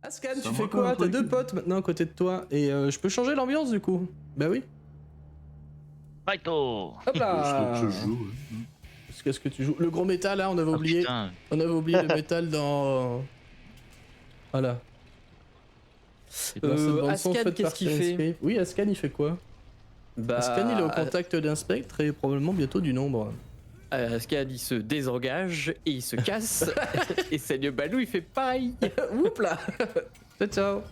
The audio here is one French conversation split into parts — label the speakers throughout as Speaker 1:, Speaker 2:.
Speaker 1: Ascan,
Speaker 2: Ça
Speaker 1: tu
Speaker 2: me
Speaker 1: fais
Speaker 2: rappelle
Speaker 1: quoi?
Speaker 2: un
Speaker 1: T'as
Speaker 2: truc.
Speaker 1: 2 potes maintenant à côté de toi et je peux changer l'ambiance du coup? Bah oui.
Speaker 3: Fighto.
Speaker 1: Hop là.
Speaker 2: Je joue. Ouais.
Speaker 1: Qu'est-ce que tu joues? Le gros métal là, on avait
Speaker 3: Oh
Speaker 1: oublié.
Speaker 3: putain.
Speaker 1: On avait oublié le métal dans. Voilà. Dans cette bande son
Speaker 4: Ascan,
Speaker 1: faite
Speaker 4: qu'est-ce
Speaker 1: par
Speaker 4: qu'il fait?
Speaker 1: Sirenscape. Oui, Ascan il fait quoi? Ascan il est au contact d'un spectre et probablement bientôt du nombre.
Speaker 4: Ascan il se désengage et il se casse. Et Seigneur Balou il fait pareil.
Speaker 1: Oups là. Ciao ciao.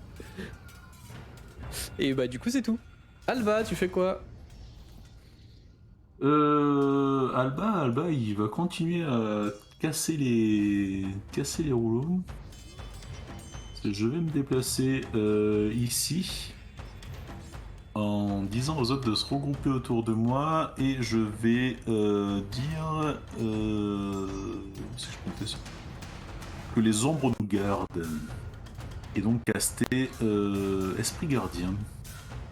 Speaker 4: Et bah du coup c'est tout.
Speaker 1: Alba, tu fais quoi?
Speaker 2: Alba, il va continuer à casser les rouleaux. Je vais me déplacer ici en disant aux autres de se regrouper autour de moi et je vais dire si je comptais sur que les ombres nous gardent et donc caster Esprit Gardien.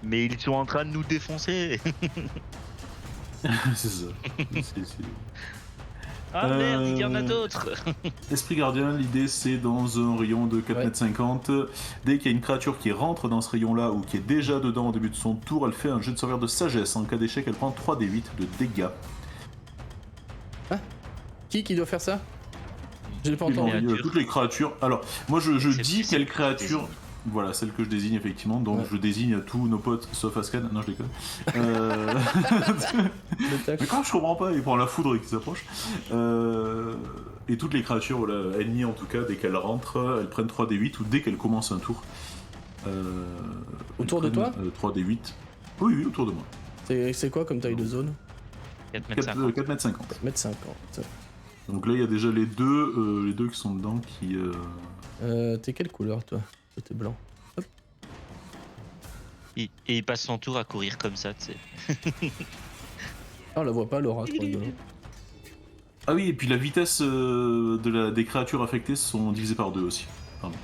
Speaker 3: Mais ils sont en train de nous défoncer.
Speaker 2: C'est ça.
Speaker 3: Ah merde, il y en a d'autres.
Speaker 2: Esprit Gardien, l'idée c'est dans un rayon de 4,50 m. Dès qu'il y a une créature qui rentre dans ce rayon-là ou qui est déjà dedans au début de son tour, elle fait un jet de sauvegarde de sagesse. En cas d'échec, elle prend 3d8 de dégâts.
Speaker 1: Qui doit faire ça? Je l'ai pas
Speaker 2: Ils l'ont
Speaker 1: entendu.
Speaker 2: dit, toutes les créatures. Alors, moi je
Speaker 3: C'est-
Speaker 2: dis
Speaker 3: c'est-
Speaker 2: quelle créature. Voilà, celle que je désigne effectivement. Donc
Speaker 1: Ouais.
Speaker 2: je désigne tous nos potes sauf Ascan. Non, je déconne.
Speaker 1: Le tac.
Speaker 2: Mais quand je comprends pas, il prend la foudre qui s'approche. Et toutes les créatures, voilà, ennemies en tout cas, dès qu'elles rentrent, elles prennent 3d8 ou dès qu'elles commencent un tour.
Speaker 1: Autour de toi
Speaker 2: 3d8. Oui, autour de moi.
Speaker 1: C'est quoi comme taille de zone?
Speaker 3: 4 mètres 50.
Speaker 2: 4 mètres 50.
Speaker 1: 4m50.
Speaker 2: Donc là, il y a déjà les deux qui sont dedans qui.
Speaker 1: T'es quelle couleur toi? T'es blanc. Hop.
Speaker 3: Et il passe son tour à courir comme ça, tu sais.
Speaker 1: Ah, on la voit pas, Laura, trop rigolo.
Speaker 2: Ah oui, et puis la vitesse des créatures affectées sont divisées par 2 aussi. Pardon.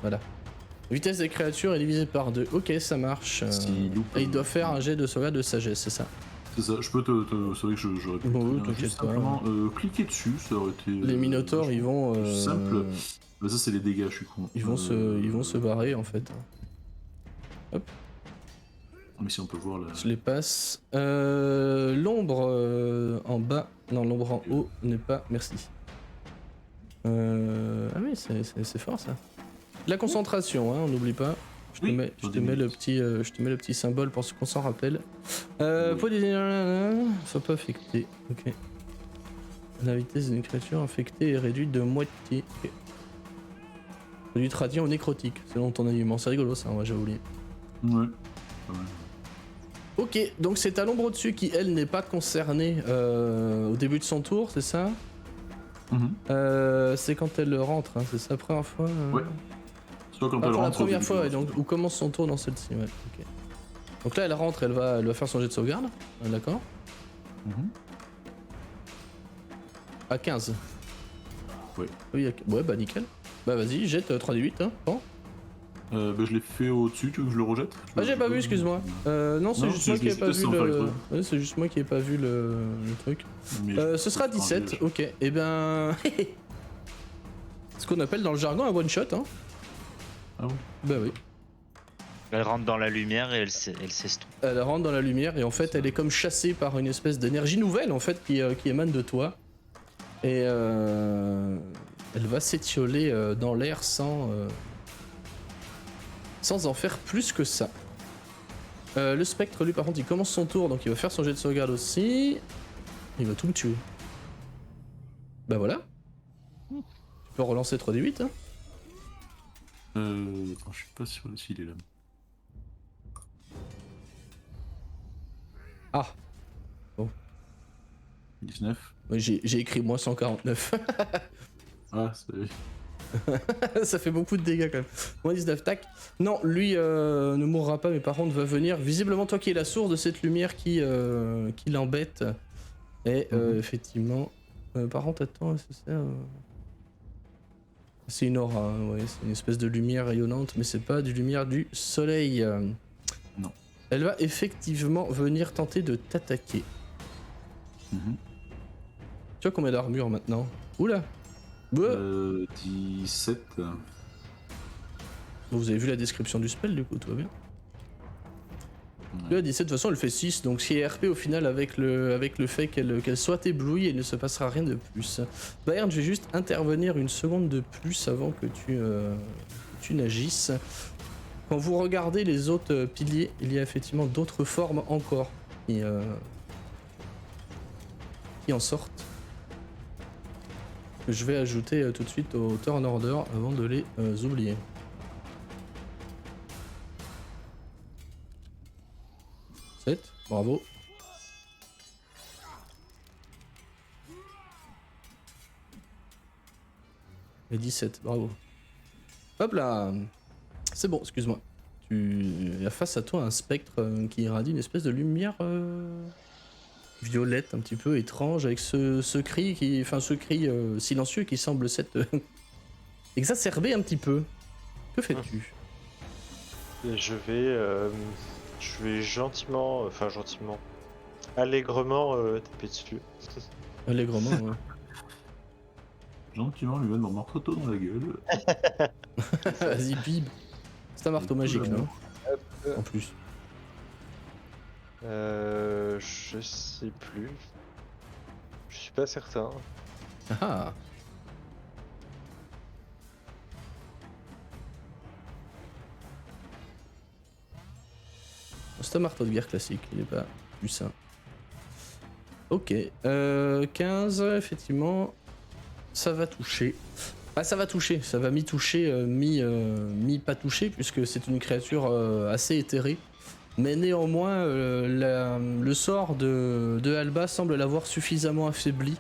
Speaker 1: Voilà. Vitesse des créatures est divisée par 2. Ok, ça marche.
Speaker 2: Si loupe,
Speaker 1: Et il doit faire un jet de sauvegarde de sagesse, c'est ça?
Speaker 2: C'est ça, je peux c'est vrai que j'aurais pu
Speaker 1: Bon, oui,
Speaker 2: très bien
Speaker 1: t'inquiète
Speaker 2: juste
Speaker 1: pas.
Speaker 2: simplement cliquer dessus, ça aurait été.
Speaker 1: Les minotaures, ils vont.
Speaker 2: plus simple. Bah, ça, c'est les dégâts, je suis con.
Speaker 1: Ils vont se barrer en fait.
Speaker 2: Mais si on peut voir là.
Speaker 1: Je les passe. L'ombre en bas. Non, l'ombre en haut n'est pas. Merci. Ah oui, c'est fort ça. La concentration, hein, on n'oublie pas. Je te
Speaker 2: Oui,
Speaker 1: mets,
Speaker 2: sur
Speaker 1: je te
Speaker 2: des
Speaker 1: mets le
Speaker 2: minutes.
Speaker 1: petit symbole pour qu'on s'en rappelle. Pour des sont pas affectés. Ok. La vitesse d'une créature infectée est réduite de moitié. Ok. Réduite radiant ou nécrotique, selon ton aliment. C'est rigolo ça, moi j'ai oublié.
Speaker 2: Ouais. Pas mal.
Speaker 1: Ok, donc c'est à l'ombre au-dessus qui, elle, n'est pas concernée au début de son tour, c'est ça? C'est quand elle rentre, hein, c'est sa première fois
Speaker 2: Ouais. Soit quand
Speaker 1: Ah,
Speaker 2: elle
Speaker 1: pour la
Speaker 2: rentre au
Speaker 1: première
Speaker 2: début
Speaker 1: fois,
Speaker 2: de
Speaker 1: et donc, où commence son tour dans celle-ci, ouais, ok. Donc là, elle rentre, elle va faire son jet de sauvegarde, d'accord?
Speaker 2: Mhm.
Speaker 1: À 15.
Speaker 2: Ouais.
Speaker 1: Oui, ouais, bah nickel. Bah vas-y, jette 3d8, hein, bon.
Speaker 2: Bah, je l'ai fait au-dessus, tu veux que je le rejette?
Speaker 1: Ah, j'ai pas vu, excuse-moi. Non, c'est
Speaker 2: Non,
Speaker 1: juste
Speaker 2: c'est
Speaker 1: moi qui ai
Speaker 2: juste
Speaker 1: pas
Speaker 2: testé
Speaker 1: vu
Speaker 2: sans faire
Speaker 1: le...
Speaker 2: exprès.
Speaker 1: Ouais, c'est juste moi qui ai pas vu le truc.
Speaker 2: Mais
Speaker 1: Ce sera 17, ok. Et ben... Ce qu'on appelle dans le jargon un one-shot, hein.
Speaker 2: Ah bon?
Speaker 1: Bah oui.
Speaker 3: Elle rentre dans la lumière et elle s'estompe.
Speaker 1: Elle rentre dans la lumière et en fait elle est comme chassée par une espèce d'énergie nouvelle en fait qui émane de toi. Et elle va s'étioler dans l'air sans en faire plus que ça. Le spectre lui par contre il commence son tour donc il va faire son jet de sauvegarde aussi. Il va tout me tuer. Bah voilà. Tu peux relancer 3d8 hein.
Speaker 2: Attends, je suis pas sûr s'il est là.
Speaker 1: Ah.
Speaker 2: 19.
Speaker 1: Ouais, j'ai écrit moins 149.
Speaker 2: Ah, c'est.
Speaker 1: Ça fait beaucoup de dégâts quand même. Moins 19, tac. Non, lui ne mourra pas, mais par contre va venir. Visiblement, toi qui es la source de cette lumière qui l'embête. Et effectivement. Par contre, attends, c'est une aura, hein, ouais, c'est une espèce de lumière rayonnante, mais c'est pas du lumière du soleil.
Speaker 2: Non.
Speaker 1: Elle va effectivement venir tenter de t'attaquer.
Speaker 2: Mhm.
Speaker 1: Tu as combien d'armure maintenant? Oula! Ouais.
Speaker 2: 17.
Speaker 1: Vous avez vu la description du spell, du coup, tout va bien. Là, 17, de toute façon, elle fait 6, donc si RP au final avec le fait qu'elle soit éblouie, il ne se passera rien de plus. Bayern, je vais juste intervenir une seconde de plus avant que tu n'agisses. Quand vous regardez les autres piliers, il y a effectivement d'autres formes encore qui en sortent. Que je vais ajouter tout de suite au turn order avant de les oublier. Bravo. Et 17, bravo. Hop là. C'est bon, excuse-moi. Tu as face à toi un spectre qui irradie une espèce de lumière violette un petit peu étrange avec ce cri silencieux qui semble s'être exacerbé un petit peu. Que fais-tu?
Speaker 5: Je vais gentiment, allègrement taper dessus.
Speaker 1: Allègrement, ouais.
Speaker 2: Gentiment lui mettre mon marteau dans la gueule.
Speaker 1: Vas-y, bib. C'est un marteau magique, non?
Speaker 5: Hop.
Speaker 1: En plus.
Speaker 5: Je sais plus. Je suis pas certain.
Speaker 1: Ah. C'est un marteau de guerre classique, il n'est pas plus sain. Ok, 15, effectivement, ça va toucher. Ah, ça va toucher, ça va mi-toucher, mi-pas toucher, puisque c'est une créature assez éthérée. Mais néanmoins, le sort de Alba semble l'avoir suffisamment affaibli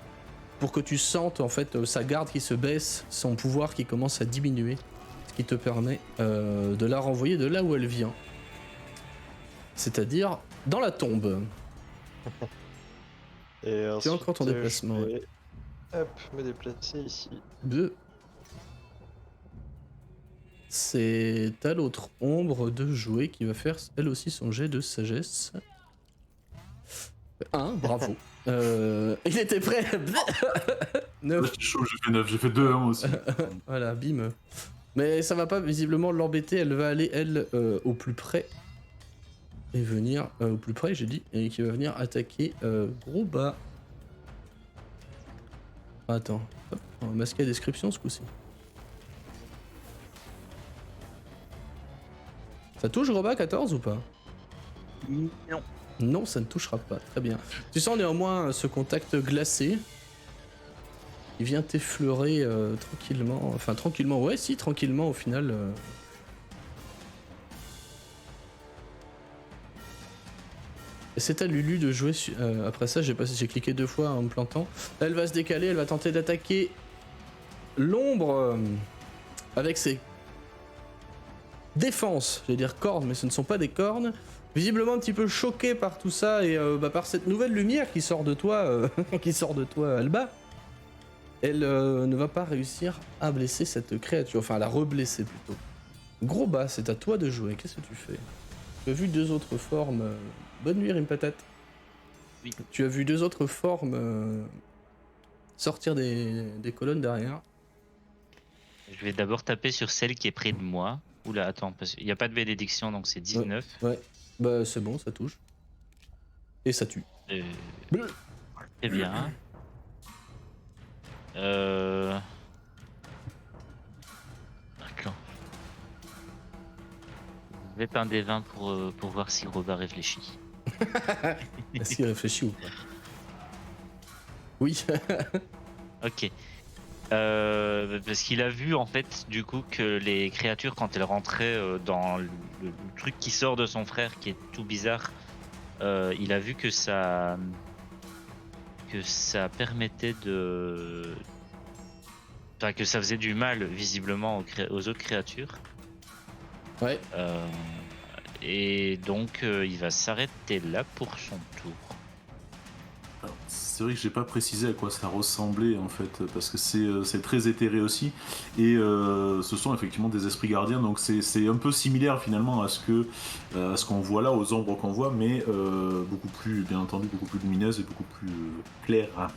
Speaker 1: pour que tu sentes en fait sa garde qui se baisse, son pouvoir qui commence à diminuer, ce qui te permet de la renvoyer de là où elle vient. C'est-à-dire dans la tombe.
Speaker 5: Et
Speaker 1: Tu as encore ton déplacement.
Speaker 5: Je vais, hop, me déplacer ici.
Speaker 1: 2. C'est à l'autre ombre de jouer qui va faire elle aussi son jet de sagesse. 1, bravo. Il était prêt. 9.
Speaker 2: J'ai chaud, j'ai fait 9, j'ai fait 2 moi aussi.
Speaker 1: Voilà, bim. Mais ça va pas visiblement l'embêter, elle va aller elle au plus près. Et venir au plus près, j'ai dit, et qui va venir attaquer gros bas. Attends, hop, on va masquer la description ce coup-ci. Ça touche gros bas 14 ou pas?
Speaker 3: Non.
Speaker 1: Non, ça ne touchera pas, très bien. Tu sens néanmoins ce contact glacé. Il vient t'effleurer tranquillement, enfin tranquillement, ouais si, tranquillement au final. Et c'est à Lulu de jouer. Après ça, j'ai cliqué 2 fois en me plantant. Elle va se décaler, elle va tenter d'attaquer l'ombre avec ses défenses. J'allais dire cornes, mais ce ne sont pas des cornes. Visiblement un petit peu choquée par tout ça et par cette nouvelle lumière qui sort de toi, Alba. Elle ne va pas réussir à blesser cette créature, enfin à la reblesser plutôt. Gros bas, c'est à toi de jouer. Qu'est-ce que tu fais? Tu as vu 2 autres formes. Bonne nuit, Rimpatate.
Speaker 3: Oui.
Speaker 1: Tu as vu 2 autres formes sortir des colonnes derrière.
Speaker 3: Je vais d'abord taper sur celle qui est près de moi. Oula, attends, parce qu'il n'y a pas de bénédiction, donc c'est 19.
Speaker 1: Ouais, bah c'est bon, ça touche. Et ça tue.
Speaker 3: Très bien. Attends. Je vais peindre des 20 pour voir si Robin réfléchit.
Speaker 1: Est-ce qu'il réfléchit ou pas? Oui.
Speaker 3: Ok. Parce qu'il a vu en fait du coup que les créatures quand elles rentraient dans le truc qui sort de son frère qui est tout bizarre, il a vu que ça permettait de, enfin, que ça faisait du mal visiblement aux autres créatures.
Speaker 1: Ouais.
Speaker 3: Et donc il va s'arrêter là pour son tour.
Speaker 2: Alors, c'est vrai que j'ai pas précisé à quoi ça ressemblait en fait, parce que c'est très éthéré aussi, et ce sont effectivement des esprits gardiens, donc c'est un peu similaire finalement à ce qu'on voit là, aux ombres qu'on voit, mais beaucoup plus, bien entendu, beaucoup plus lumineuses et beaucoup plus claires.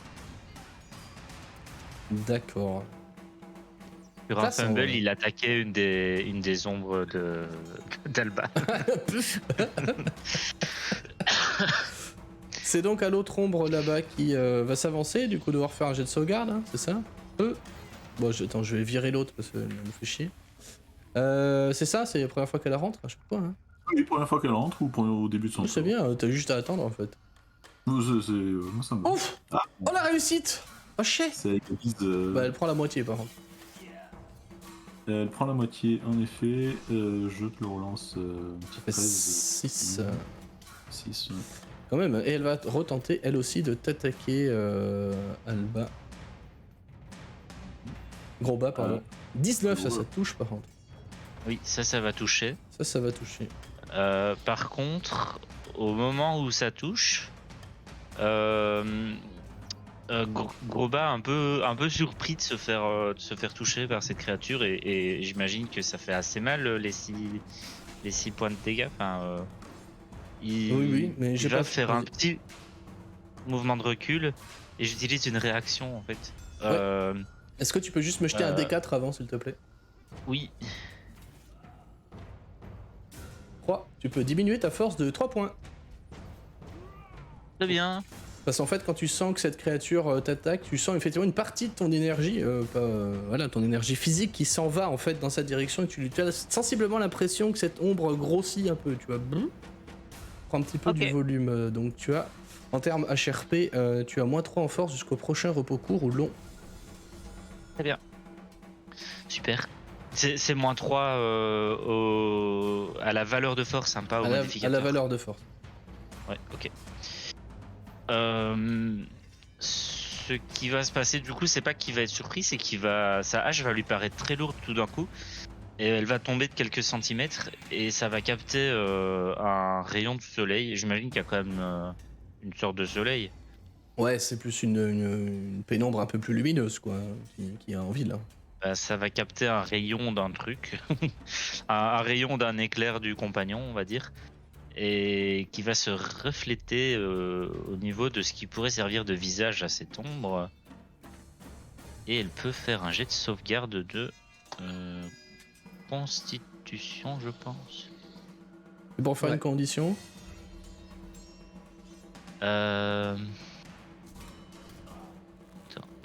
Speaker 1: D'accord.
Speaker 3: Sur un
Speaker 1: Classe, en
Speaker 3: fumble,
Speaker 1: vrai.
Speaker 3: il attaquait une des ombres d'Alba.
Speaker 1: C'est donc à l'autre ombre là-bas qui va s'avancer, du coup devoir faire un jet de sauvegarde, hein, c'est ça? Bon, attends, je vais virer l'autre parce qu'elle me fait chier. C'est ça, c'est la première fois qu'elle rentre à chaque fois. Hein.
Speaker 2: Oui, première fois qu'elle rentre ou au début de son
Speaker 1: C'est
Speaker 2: tour.
Speaker 1: bien, t'as juste à attendre en fait.
Speaker 2: Moi, ça me va.
Speaker 1: Ouf!
Speaker 2: Ah,
Speaker 1: Oh la réussite! Oh chier!
Speaker 2: ça égalise.
Speaker 1: Bah elle prend la moitié par contre.
Speaker 2: Elle prend la moitié, en effet. Je te le relance.
Speaker 1: Ça fait 6.
Speaker 2: 6.
Speaker 1: Quand même, et elle va retenter elle aussi de t'attaquer Alba. Gros bas, pardon. 19, ça touche par contre.
Speaker 3: Oui, ça va toucher.
Speaker 1: Ça va toucher.
Speaker 3: Par contre, au moment où ça touche, Groba un peu surpris de se faire toucher par cette créature et j'imagine que ça fait assez mal les 6 points de dégâts. Enfin,
Speaker 1: Oui, mais j'ai
Speaker 3: il va
Speaker 1: pas
Speaker 3: faire un petit mouvement de recul et j'utilise une réaction en fait.
Speaker 1: Est-ce que tu peux juste me jeter un D4 avant s'il te plaît?
Speaker 3: Oui.
Speaker 1: 3. Tu peux diminuer ta force de 3 points.
Speaker 3: Très bien.
Speaker 1: Parce qu'en fait, quand tu sens que cette créature t'attaque, tu sens effectivement une partie de ton énergie, voilà, ton énergie physique qui s'en va en fait dans sa direction et tu as sensiblement l'impression que cette ombre grossit un peu, tu vois. Prends un petit peu du volume. Donc tu as, en termes HRP, tu as -3 en force jusqu'au prochain repos court ou long.
Speaker 3: Très bien. Super. C'est -3 à la valeur de force, hein, pas au
Speaker 1: À
Speaker 3: modificateur.
Speaker 1: la valeur de force.
Speaker 3: Ouais, ok. Ce qui va se passer du coup, c'est pas qu'il va être surpris, c'est sa hache va lui paraître très lourde tout d'un coup et elle va tomber de quelques centimètres et ça va capter un rayon de soleil. J'imagine qu'il y a quand même une sorte de soleil.
Speaker 1: Ouais, c'est plus une pénombre un peu plus lumineuse, quoi, qui a envie là.
Speaker 3: Bah, ça va capter un rayon d'un truc, un rayon d'un éclair du compagnon, on va dire, et qui va se refléter au niveau de ce qui pourrait servir de visage à cette ombre. Et elle peut faire un jet de sauvegarde de constitution, je pense.
Speaker 1: Et pour faire une condition?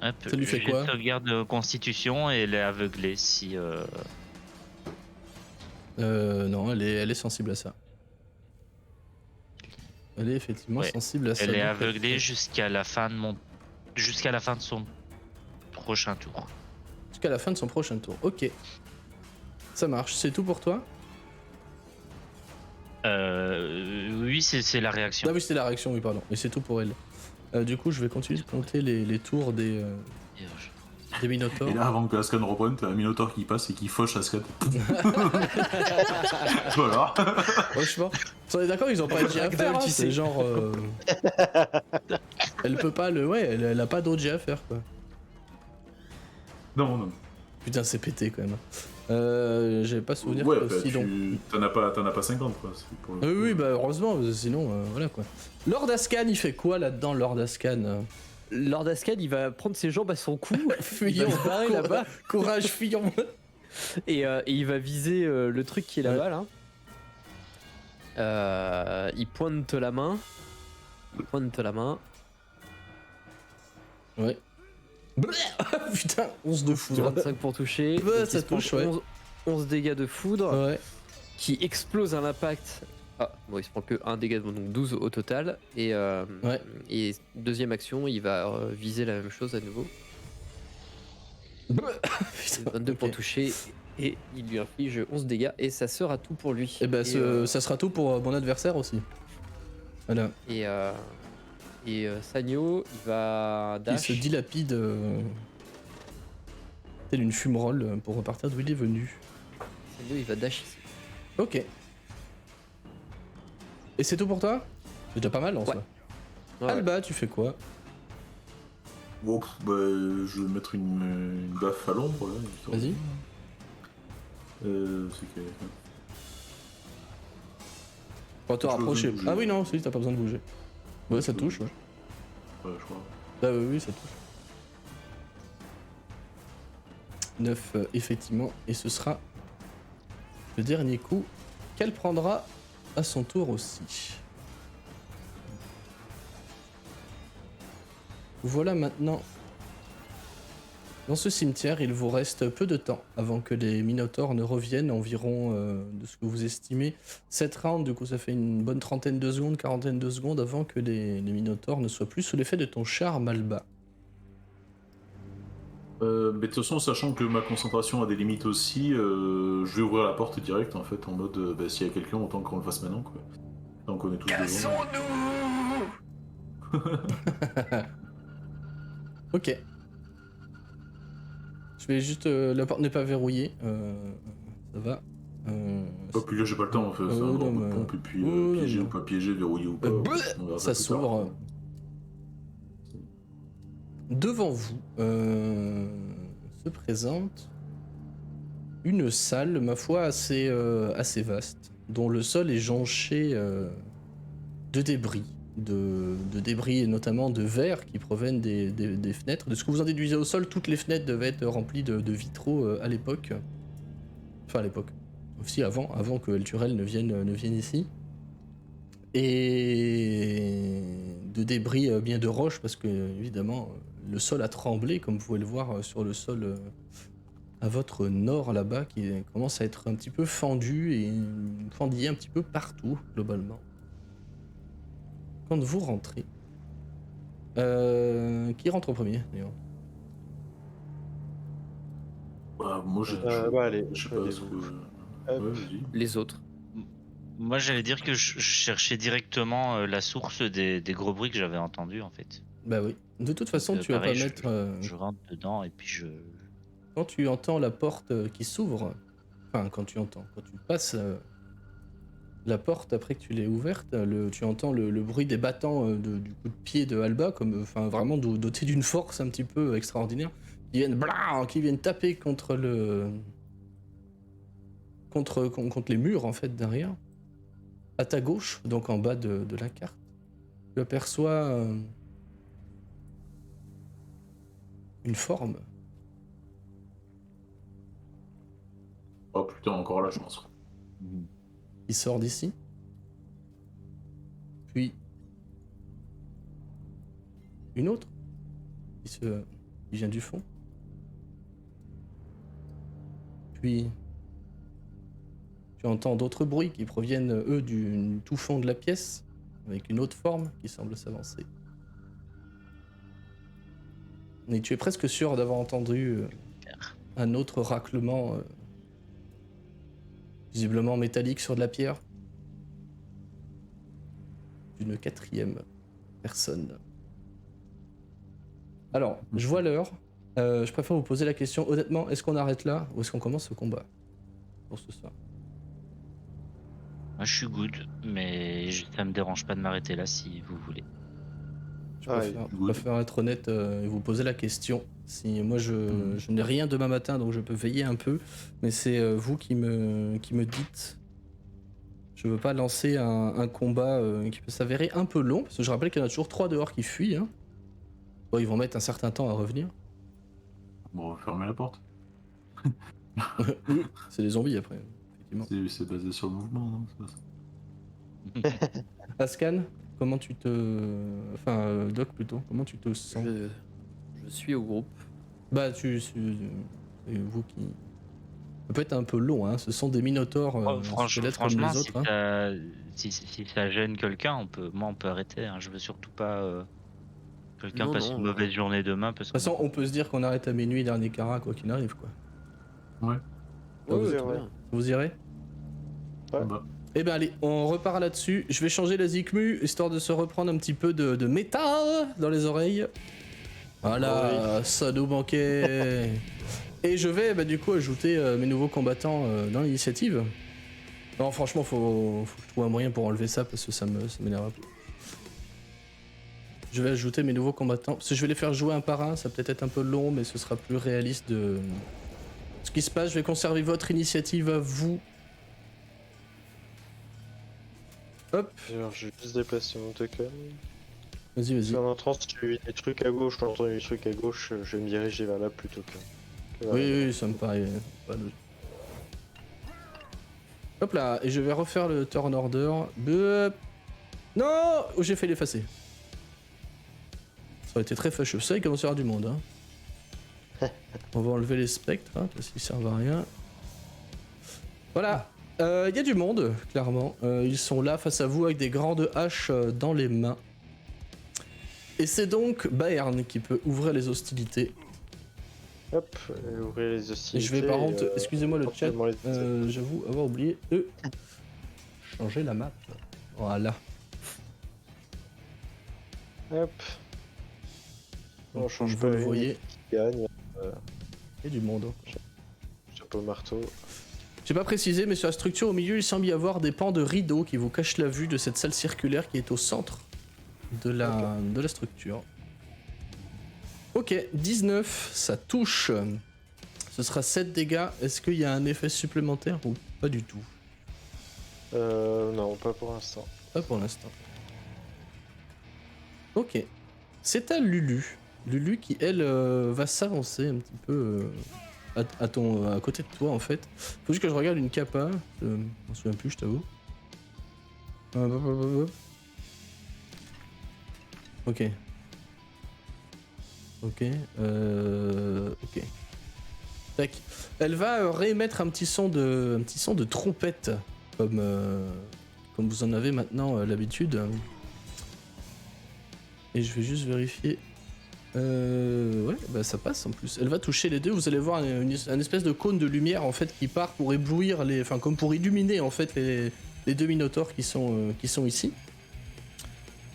Speaker 3: Hop,
Speaker 1: ça lui fait quoi?
Speaker 3: Jet de sauvegarde de constitution et elle est aveuglée si...
Speaker 1: Non, elle est sensible à ça. Elle est effectivement sensible à ça.
Speaker 3: Elle est
Speaker 1: donc
Speaker 3: aveuglée jusqu'à la fin de son prochain tour.
Speaker 1: Jusqu'à la fin de son prochain tour. Ok. Ça marche. C'est tout pour toi?
Speaker 3: Oui, c'est la réaction.
Speaker 1: Ah oui, c'est la réaction, oui, pardon. Mais c'est tout pour elle. Du coup, je vais continuer de compter les tours des Minotaures.
Speaker 2: Et là, avant que Ascan reprenne, t'as un Minotaure qui passe et qui fauche Ascan. Voilà.
Speaker 1: Franchement, on est d'accord, ils ont pas de jet à faire. Hein, c'est genre. Elle peut pas le. Ouais, elle a pas d'autre jet à faire, quoi.
Speaker 2: Non.
Speaker 1: Putain, c'est pété quand même. J'avais pas souvenir
Speaker 2: Ouais,
Speaker 1: que sinon.
Speaker 2: T'en as pas 50, quoi. Pour le coup.
Speaker 1: Oui, bah heureusement, sinon, voilà quoi. Lord Ascan, il fait quoi là-dedans, Lord Ascan?
Speaker 4: Lord Ascan, il va prendre ses jambes à son cou,
Speaker 1: Fuyons,
Speaker 4: il va se barrer là-bas,
Speaker 1: courage, fuyons.
Speaker 4: et il va viser le truc qui est là-bas, là. Il pointe la main.
Speaker 1: Ouais. Putain, 11 de foudre.
Speaker 4: 25 pour toucher.
Speaker 1: Bah,
Speaker 4: Donc,
Speaker 1: ça
Speaker 4: il se prend
Speaker 1: touche, ouais.
Speaker 4: 11 dégâts de foudre
Speaker 1: Ouais.
Speaker 4: qui explose à l'impact. Ah, bon, il se prend que 1 dégât, donc 12 au total. Et deuxième action, il va viser la même chose à nouveau.
Speaker 1: Putain,
Speaker 4: 22 pour toucher. Et il lui inflige 11 dégâts. Et ça sera tout pour lui.
Speaker 1: Et bah, ça sera tout pour mon adversaire aussi. Voilà.
Speaker 4: Et Sanyo, il va dash.
Speaker 1: Il se dilapide tel une fumerole pour repartir d'où il est venu.
Speaker 4: Sanyo, il va dash ici.
Speaker 1: Ok. Et c'est tout pour toi? C'est déjà pas mal en soi.
Speaker 4: Ouais.
Speaker 1: Alba, tu fais quoi?
Speaker 2: Bon, bah, je vais mettre une baffe à l'ombre, là.
Speaker 1: Vas-y.
Speaker 2: C'est que...
Speaker 1: Faut te
Speaker 2: Je
Speaker 1: rapprocher.
Speaker 2: peux bouger.
Speaker 1: Ah oui, non, si, t'as pas besoin de bouger. Ouais, ça touche, ouais.
Speaker 2: Ouais, je crois.
Speaker 1: Ah oui, ça touche. 9 effectivement, et ce sera le dernier coup qu'elle prendra à son tour aussi. Voilà maintenant. Dans ce cimetière, il vous reste peu de temps avant que les Minotaures ne reviennent, environ de ce que vous estimez. 7 rounds, du coup ça fait une bonne trentaine de secondes, quarantaine de secondes avant que les Minotaures ne soient plus sous l'effet de ton charme, Alba.
Speaker 2: Mais de toute façon, sachant que ma concentration a des limites aussi, je vais ouvrir la porte direct en fait, en mode s'il y a quelqu'un, autant qu'on le fasse maintenant quoi. Donc on est tous devant.
Speaker 1: Ok. Je vais juste. La porte n'est pas verrouillée. Ça va.
Speaker 2: Puis là j'ai pas le temps, en fait, c'est un grand coup de pompe et puis piéger ou pas piéger, verrouiller ou pas. On verra
Speaker 1: ça
Speaker 2: plus tard.
Speaker 1: s'ouvre. Devant vous se présente une salle, ma foi, assez vaste, dont le sol est jonché de débris. De débris et notamment de verre qui proviennent des fenêtres. De ce que vous en déduisez au sol, toutes les fenêtres devaient être remplies de vitraux à l'époque. Enfin à l'époque. Aussi avant que El Turel ne vienne ici. Et de débris bien de roche parce que évidemment le sol a tremblé comme vous pouvez le voir sur le sol à votre nord là-bas qui commence à être un petit peu fendu et fendillé un petit peu partout globalement. Quand vous rentrez, qui rentre en premier d'ailleurs?
Speaker 2: Moi
Speaker 5: allez,
Speaker 2: je sais pas ce que...
Speaker 5: Hop.
Speaker 2: Ouais, vas-y.
Speaker 4: Les autres.
Speaker 3: Moi, j'allais dire que je cherchais directement la source des gros bruits que j'avais entendus en fait.
Speaker 1: Bah oui. De toute façon,
Speaker 3: Donc,
Speaker 1: tu vas pas
Speaker 3: pareil,
Speaker 1: mettre.
Speaker 3: Je rentre dedans et puis je.
Speaker 1: Quand tu entends la porte qui s'ouvre, enfin quand tu passes la porte après que tu l'aies ouverte, tu entends le bruit des battants du coup de pied de Alba, comme enfin vraiment doté d'une force un petit peu extraordinaire, qui viennent taper contre les murs en fait derrière. À ta gauche, donc en bas de la carte, tu aperçois une forme.
Speaker 2: Oh putain, encore la chance.
Speaker 1: Qui sort d'ici. Puis une autre qui vient du fond. Puis tu entends d'autres bruits qui proviennent, eux, du tout fond de la pièce, avec une autre forme qui semble s'avancer. Et tu es presque sûr d'avoir entendu un autre raclement, visiblement métallique sur de la pierre, d'une quatrième personne. Alors, je vois l'heure. Je préfère vous poser la question, honnêtement, est-ce qu'on arrête là ou est-ce qu'on commence ce combat pour ce soir?
Speaker 3: Moi, je suis good, mais ça me dérange pas de m'arrêter là si vous voulez.
Speaker 1: Je préfère être honnête et vous poser la question. Si moi je n'ai rien demain matin, donc je peux veiller un peu, mais c'est vous qui me dites. Je veux pas lancer un combat qui peut s'avérer un peu long, parce que je rappelle qu'il y en a toujours 3 dehors qui fuient. Hein. Bon, ils vont mettre un certain temps à revenir.
Speaker 2: Bon, on va fermer la porte.
Speaker 1: C'est des zombies après.
Speaker 2: C'est basé sur le mouvement, non? C'est pas ça.
Speaker 1: Ascan, comment tu te... Enfin, Doc plutôt, comment tu te sens?
Speaker 4: Je suis au groupe.
Speaker 1: Bah, c'est vous qui... Ça peut être un peu long, hein. Ce sont des minotaures
Speaker 3: franchement,
Speaker 1: comme les autres.
Speaker 3: si ça gêne quelqu'un, on peut arrêter. Hein. Je veux surtout pas quelqu'un passe une mauvaise journée demain.
Speaker 1: De toute façon, on peut se dire qu'on arrête à minuit dernier Cara, quoi qu'il arrive, quoi.
Speaker 2: Ouais.
Speaker 1: Vous irez?
Speaker 5: Ouais.
Speaker 1: Eh ben allez, on repart là-dessus. Je vais changer la Zikmu, histoire de se reprendre un petit peu de métal dans les oreilles. Voilà, ça nous manquait. Et je vais du coup ajouter mes nouveaux combattants dans l'initiative. Non, franchement, faut que je trouve un moyen pour enlever ça, parce que ça m'énerve un peu. Je vais ajouter mes nouveaux combattants, parce que je vais les faire jouer un par un, ça peut être un peu long, mais ce sera plus réaliste de... Ce qui se passe, je vais conserver votre initiative à vous. Hop.
Speaker 5: Alors, je vais juste déplacer mon token.
Speaker 1: Vas-y.
Speaker 5: En entrant, si j'ai eu des trucs à gauche, j'ai entendu des trucs à gauche, je vais me diriger vers là plutôt que
Speaker 1: Oui, ça me paraît pas logique. Hop là, et je vais refaire le turn order. Non, oh, j'ai fait l'effacer. Ça aurait été très fâcheux. Ça, il commence à y avoir du monde. Hein. On va enlever les spectres, hein, parce qu'ils servent à rien. Voilà. Il y a du monde, clairement. Ils sont là face à vous avec des grandes haches dans les mains. Et c'est donc Baern qui peut ouvrir les hostilités.
Speaker 5: Hop, ouvrir les
Speaker 1: Et
Speaker 5: hostilités.
Speaker 1: je vais par contre, excusez-moi le chat,
Speaker 5: éventuellement les-
Speaker 1: j'avoue avoir oublié de changer la map. Voilà.
Speaker 5: Hop. On change
Speaker 1: Vous
Speaker 5: pas
Speaker 1: le
Speaker 5: une
Speaker 1: voyez,
Speaker 5: qui gagne.
Speaker 1: il y a du monde.
Speaker 5: Chapeau marteau.
Speaker 1: J'ai pas précisé, mais sur la structure au milieu, il semble y avoir des pans de rideaux qui vous cachent la vue de cette salle circulaire qui est au centre de la structure. Ok, 19, ça touche. Ce sera 7 dégâts. Est-ce qu'il y a un effet supplémentaire ou pas du tout?
Speaker 5: Non, pas pour l'instant.
Speaker 1: Pas pour l'instant. Ok. C'est à Lulu. Lulu qui, elle, va s'avancer un petit peu à côté de toi, en fait. Faut juste que je regarde une capa. Je m'en souviens plus, je t'avoue. Ok. Ok. Ok. Tac. Elle va réémettre un petit son de trompette, comme vous en avez maintenant l'habitude. Et je vais juste vérifier. Ouais, bah ça passe en plus. Elle va toucher les deux. Vous allez voir un espèce de cône de lumière en fait qui part pour éblouir les, enfin comme pour illuminer en fait les deux minotaures qui sont ici.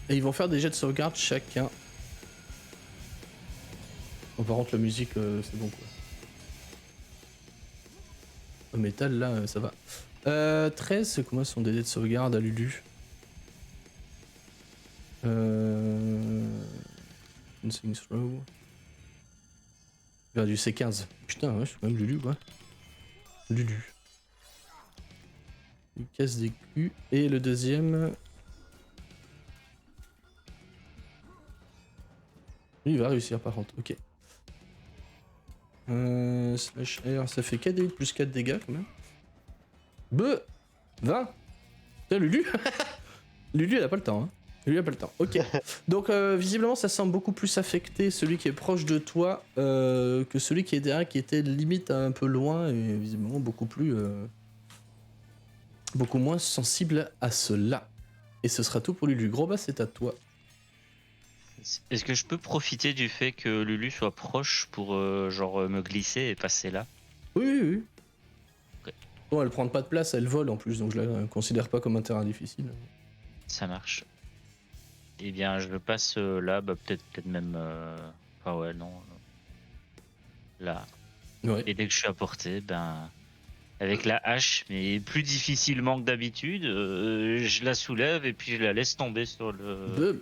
Speaker 1: Et ils vont faire des jets de sauvegarde chacun. Bon, par contre la musique c'est bon quoi. Le métal là ça va. 13, c'est comment sont des jets de sauvegarde à Lulu? Dancing throw. Vers du C15. Putain, ouais, je suis même Lulu quoi. Lulu. Il casse des culs. Et le deuxième. Lui, il va réussir par contre, ok. Slash R, ça fait 4 dégâts plus 4 dégâts quand même. 20. Putain, Lulu. Lulu, elle a pas le temps, hein. Lui a pas le temps. Ok. Donc visiblement ça semble beaucoup plus affecté celui qui est proche de toi que celui qui est derrière qui était limite un peu loin et visiblement beaucoup moins sensible à cela. Et ce sera tout pour Lulu. Gros bas c'est à toi.
Speaker 3: Est-ce que je peux profiter du fait que Lulu soit proche pour genre me glisser et passer là?
Speaker 1: Oui.
Speaker 3: Ok.
Speaker 1: Bon elle prend pas de place, elle vole en plus donc je la considère pas comme un terrain difficile.
Speaker 3: Ça marche. Eh bien, je passe là, bah, peut-être même. Enfin, ouais, non. Là.
Speaker 1: Ouais.
Speaker 3: Et dès que je suis à portée, ben. Avec la hache, mais plus difficilement que d'habitude, je la soulève et puis je la laisse tomber sur le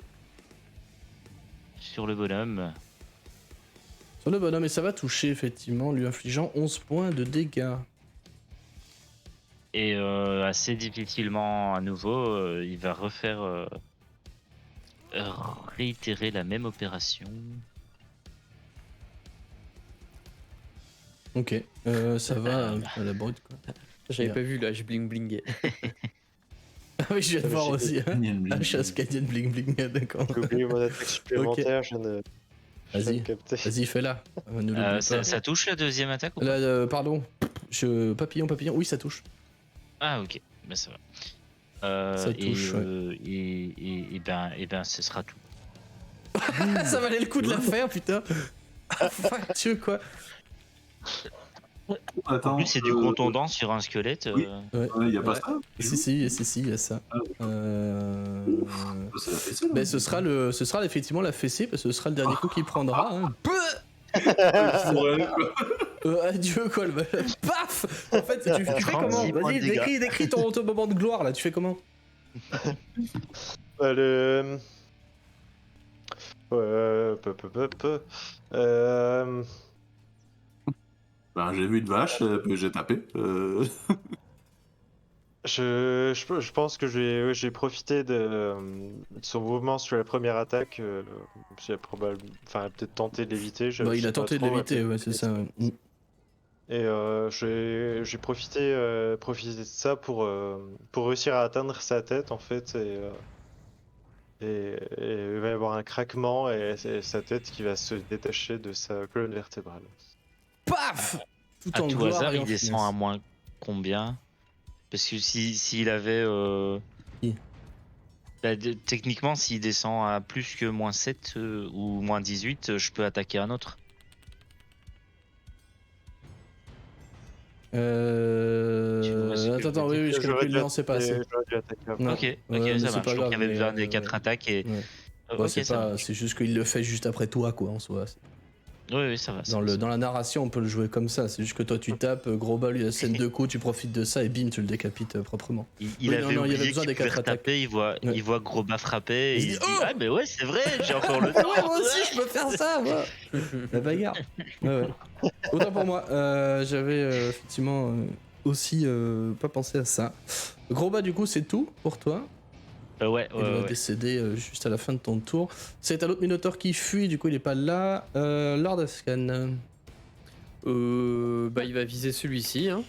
Speaker 3: bonhomme.
Speaker 1: Sur le bonhomme et ça va toucher effectivement lui infligeant 11 points de dégâts.
Speaker 3: Et assez difficilement à nouveau, il va refaire. Réitérer la même opération.
Speaker 1: Ok, ça va à la brute quoi.
Speaker 4: J'avais pas vu là, je bling bling.
Speaker 1: Ah oui, je viens de voir aussi. Hein.
Speaker 2: Canyon Bling.
Speaker 1: Ah, chasse Canyon bling bling, d'accord.
Speaker 5: J'ai oublié mon attaque supplémentaire, je viens de
Speaker 1: Vas-y,
Speaker 5: capter.
Speaker 1: vas-y, fais-la. Ne l'oublie pas.
Speaker 3: Ça touche la deuxième attaque ou pas?
Speaker 1: Là, pardon. Papillon, oui, ça touche.
Speaker 3: Ah ok, ben ça va.
Speaker 1: Ça touche,
Speaker 3: et ben ce sera tout.
Speaker 1: Ça valait le coup de la faire, putain. Fuck, Dieu, quoi.
Speaker 2: Attends,
Speaker 3: En plus c'est du contondant sur un squelette.
Speaker 2: oui.
Speaker 1: Ouais.
Speaker 2: y a pas
Speaker 1: Ouais.
Speaker 2: ça?
Speaker 1: Si, il y a ça.
Speaker 2: Ah, Ça fait ça, là.
Speaker 1: Ben, ce sera effectivement la fessée, parce que ce sera le dernier coup qu'il prendra. Hein.
Speaker 2: Ouais, quoi.
Speaker 1: Adieu, quoi. Paf. En fait, tu fais comment?
Speaker 3: 36 points
Speaker 1: Vas-y,
Speaker 3: de dégâts.
Speaker 1: décris ton moment de gloire, là. Tu fais comment?
Speaker 5: Le...
Speaker 2: Ben, j'ai vu une vache, j'ai tapé.
Speaker 5: Je pense que j'ai profité de son mouvement sur la première attaque. J'ai probablement, enfin, peut-être tenté de l'éviter.
Speaker 1: Bah, il a tenté de l'éviter, ouais, c'est ça. Ouais.
Speaker 5: Et j'ai profité de ça pour réussir à atteindre sa tête en fait. Et il va y avoir un craquement et c'est sa tête qui va se détacher de sa colonne vertébrale.
Speaker 1: Paf! Tout
Speaker 3: À
Speaker 1: en
Speaker 3: tout
Speaker 1: gloire
Speaker 3: hasard,
Speaker 1: et en
Speaker 3: il descend
Speaker 1: finesse.
Speaker 3: à moins combien? Parce que s'il avait.
Speaker 1: Qui
Speaker 3: Techniquement, s'il descend à plus que moins 7 ou moins 18, je peux attaquer un autre. Tu vois ce que je veux
Speaker 1: Attends, oui,
Speaker 3: dire.
Speaker 1: oui, je calcule, non, c'est pas assez.
Speaker 5: J'aurais dû attaquer après.
Speaker 1: Non.
Speaker 3: Ok,
Speaker 1: Ouais,
Speaker 3: ok,
Speaker 1: mais
Speaker 3: ça
Speaker 1: c'est pas
Speaker 3: marche. Donc
Speaker 1: grave,
Speaker 3: il y avait
Speaker 1: mais,
Speaker 3: besoin des 4 attaques et.
Speaker 1: ouais. Ouais,
Speaker 3: Ok,
Speaker 1: c'est
Speaker 3: ça
Speaker 1: pas,
Speaker 3: marche.
Speaker 1: c'est juste qu'il le fait juste après toi, quoi, en soi.
Speaker 3: Oui, oui, ça va.
Speaker 1: Dans la narration, on peut le jouer comme ça. C'est juste que toi, tu tapes, gros bal, il y a scène de coups, tu profites de ça et bim, tu le décapites proprement.
Speaker 3: Il
Speaker 1: Oui,
Speaker 3: avait
Speaker 1: non, il y avait
Speaker 3: oublié
Speaker 1: besoin
Speaker 3: qu'il
Speaker 1: des
Speaker 3: pouvait
Speaker 1: 4 attaques.
Speaker 3: retaper,
Speaker 1: Ouais.
Speaker 3: il voit Groba frapper et
Speaker 1: Il se
Speaker 3: il
Speaker 1: dit,
Speaker 3: se dit
Speaker 1: oh
Speaker 3: ah mais ouais c'est vrai, j'ai encore le
Speaker 1: Ouais,
Speaker 3: temps.
Speaker 1: moi aussi, je peux faire ça, moi. La bagarre. Ouais, ouais. Autant pour moi, j'avais effectivement aussi pas pensé à ça. Gros bas, du coup, c'est tout pour toi.
Speaker 3: Ouais,
Speaker 1: Il va
Speaker 3: ouais.
Speaker 1: décéder juste à la fin de ton tour. C'est à l'autre Minotaur qui fuit, du coup, il est pas là. Lord Ascan.
Speaker 4: Bah, il va viser celui-ci. Hein.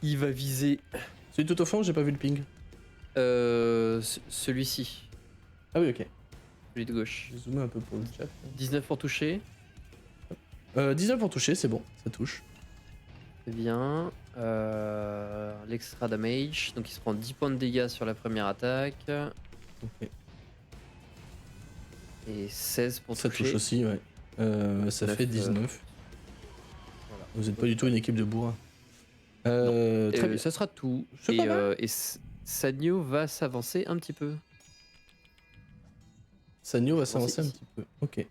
Speaker 4: Il va viser
Speaker 1: Celui tout au fond, j'ai pas vu le ping.
Speaker 4: celui-ci,
Speaker 1: Ah oui, ok.
Speaker 4: celui de gauche.
Speaker 1: J'ai zoomé un peu pour le chat.
Speaker 4: 19 pour toucher.
Speaker 1: 19 pour toucher, c'est bon, ça touche.
Speaker 4: C'est bien. L'extra damage. Donc il se prend 10 points de dégâts sur la première attaque.
Speaker 1: Ok.
Speaker 4: Et 16 pour
Speaker 1: Ça
Speaker 4: toucher.
Speaker 1: touche aussi, ouais. Ça
Speaker 4: 19,
Speaker 1: fait 19.
Speaker 4: Voilà.
Speaker 1: Vous êtes pas du tout une équipe de bourrin. Très bien.
Speaker 4: Ça sera tout.
Speaker 1: C'est pas mal.
Speaker 4: Et Sanyo va s'avancer un petit peu.
Speaker 1: Sanyo va
Speaker 4: Je pense
Speaker 1: s'avancer un
Speaker 4: ici.
Speaker 1: petit peu. Ok.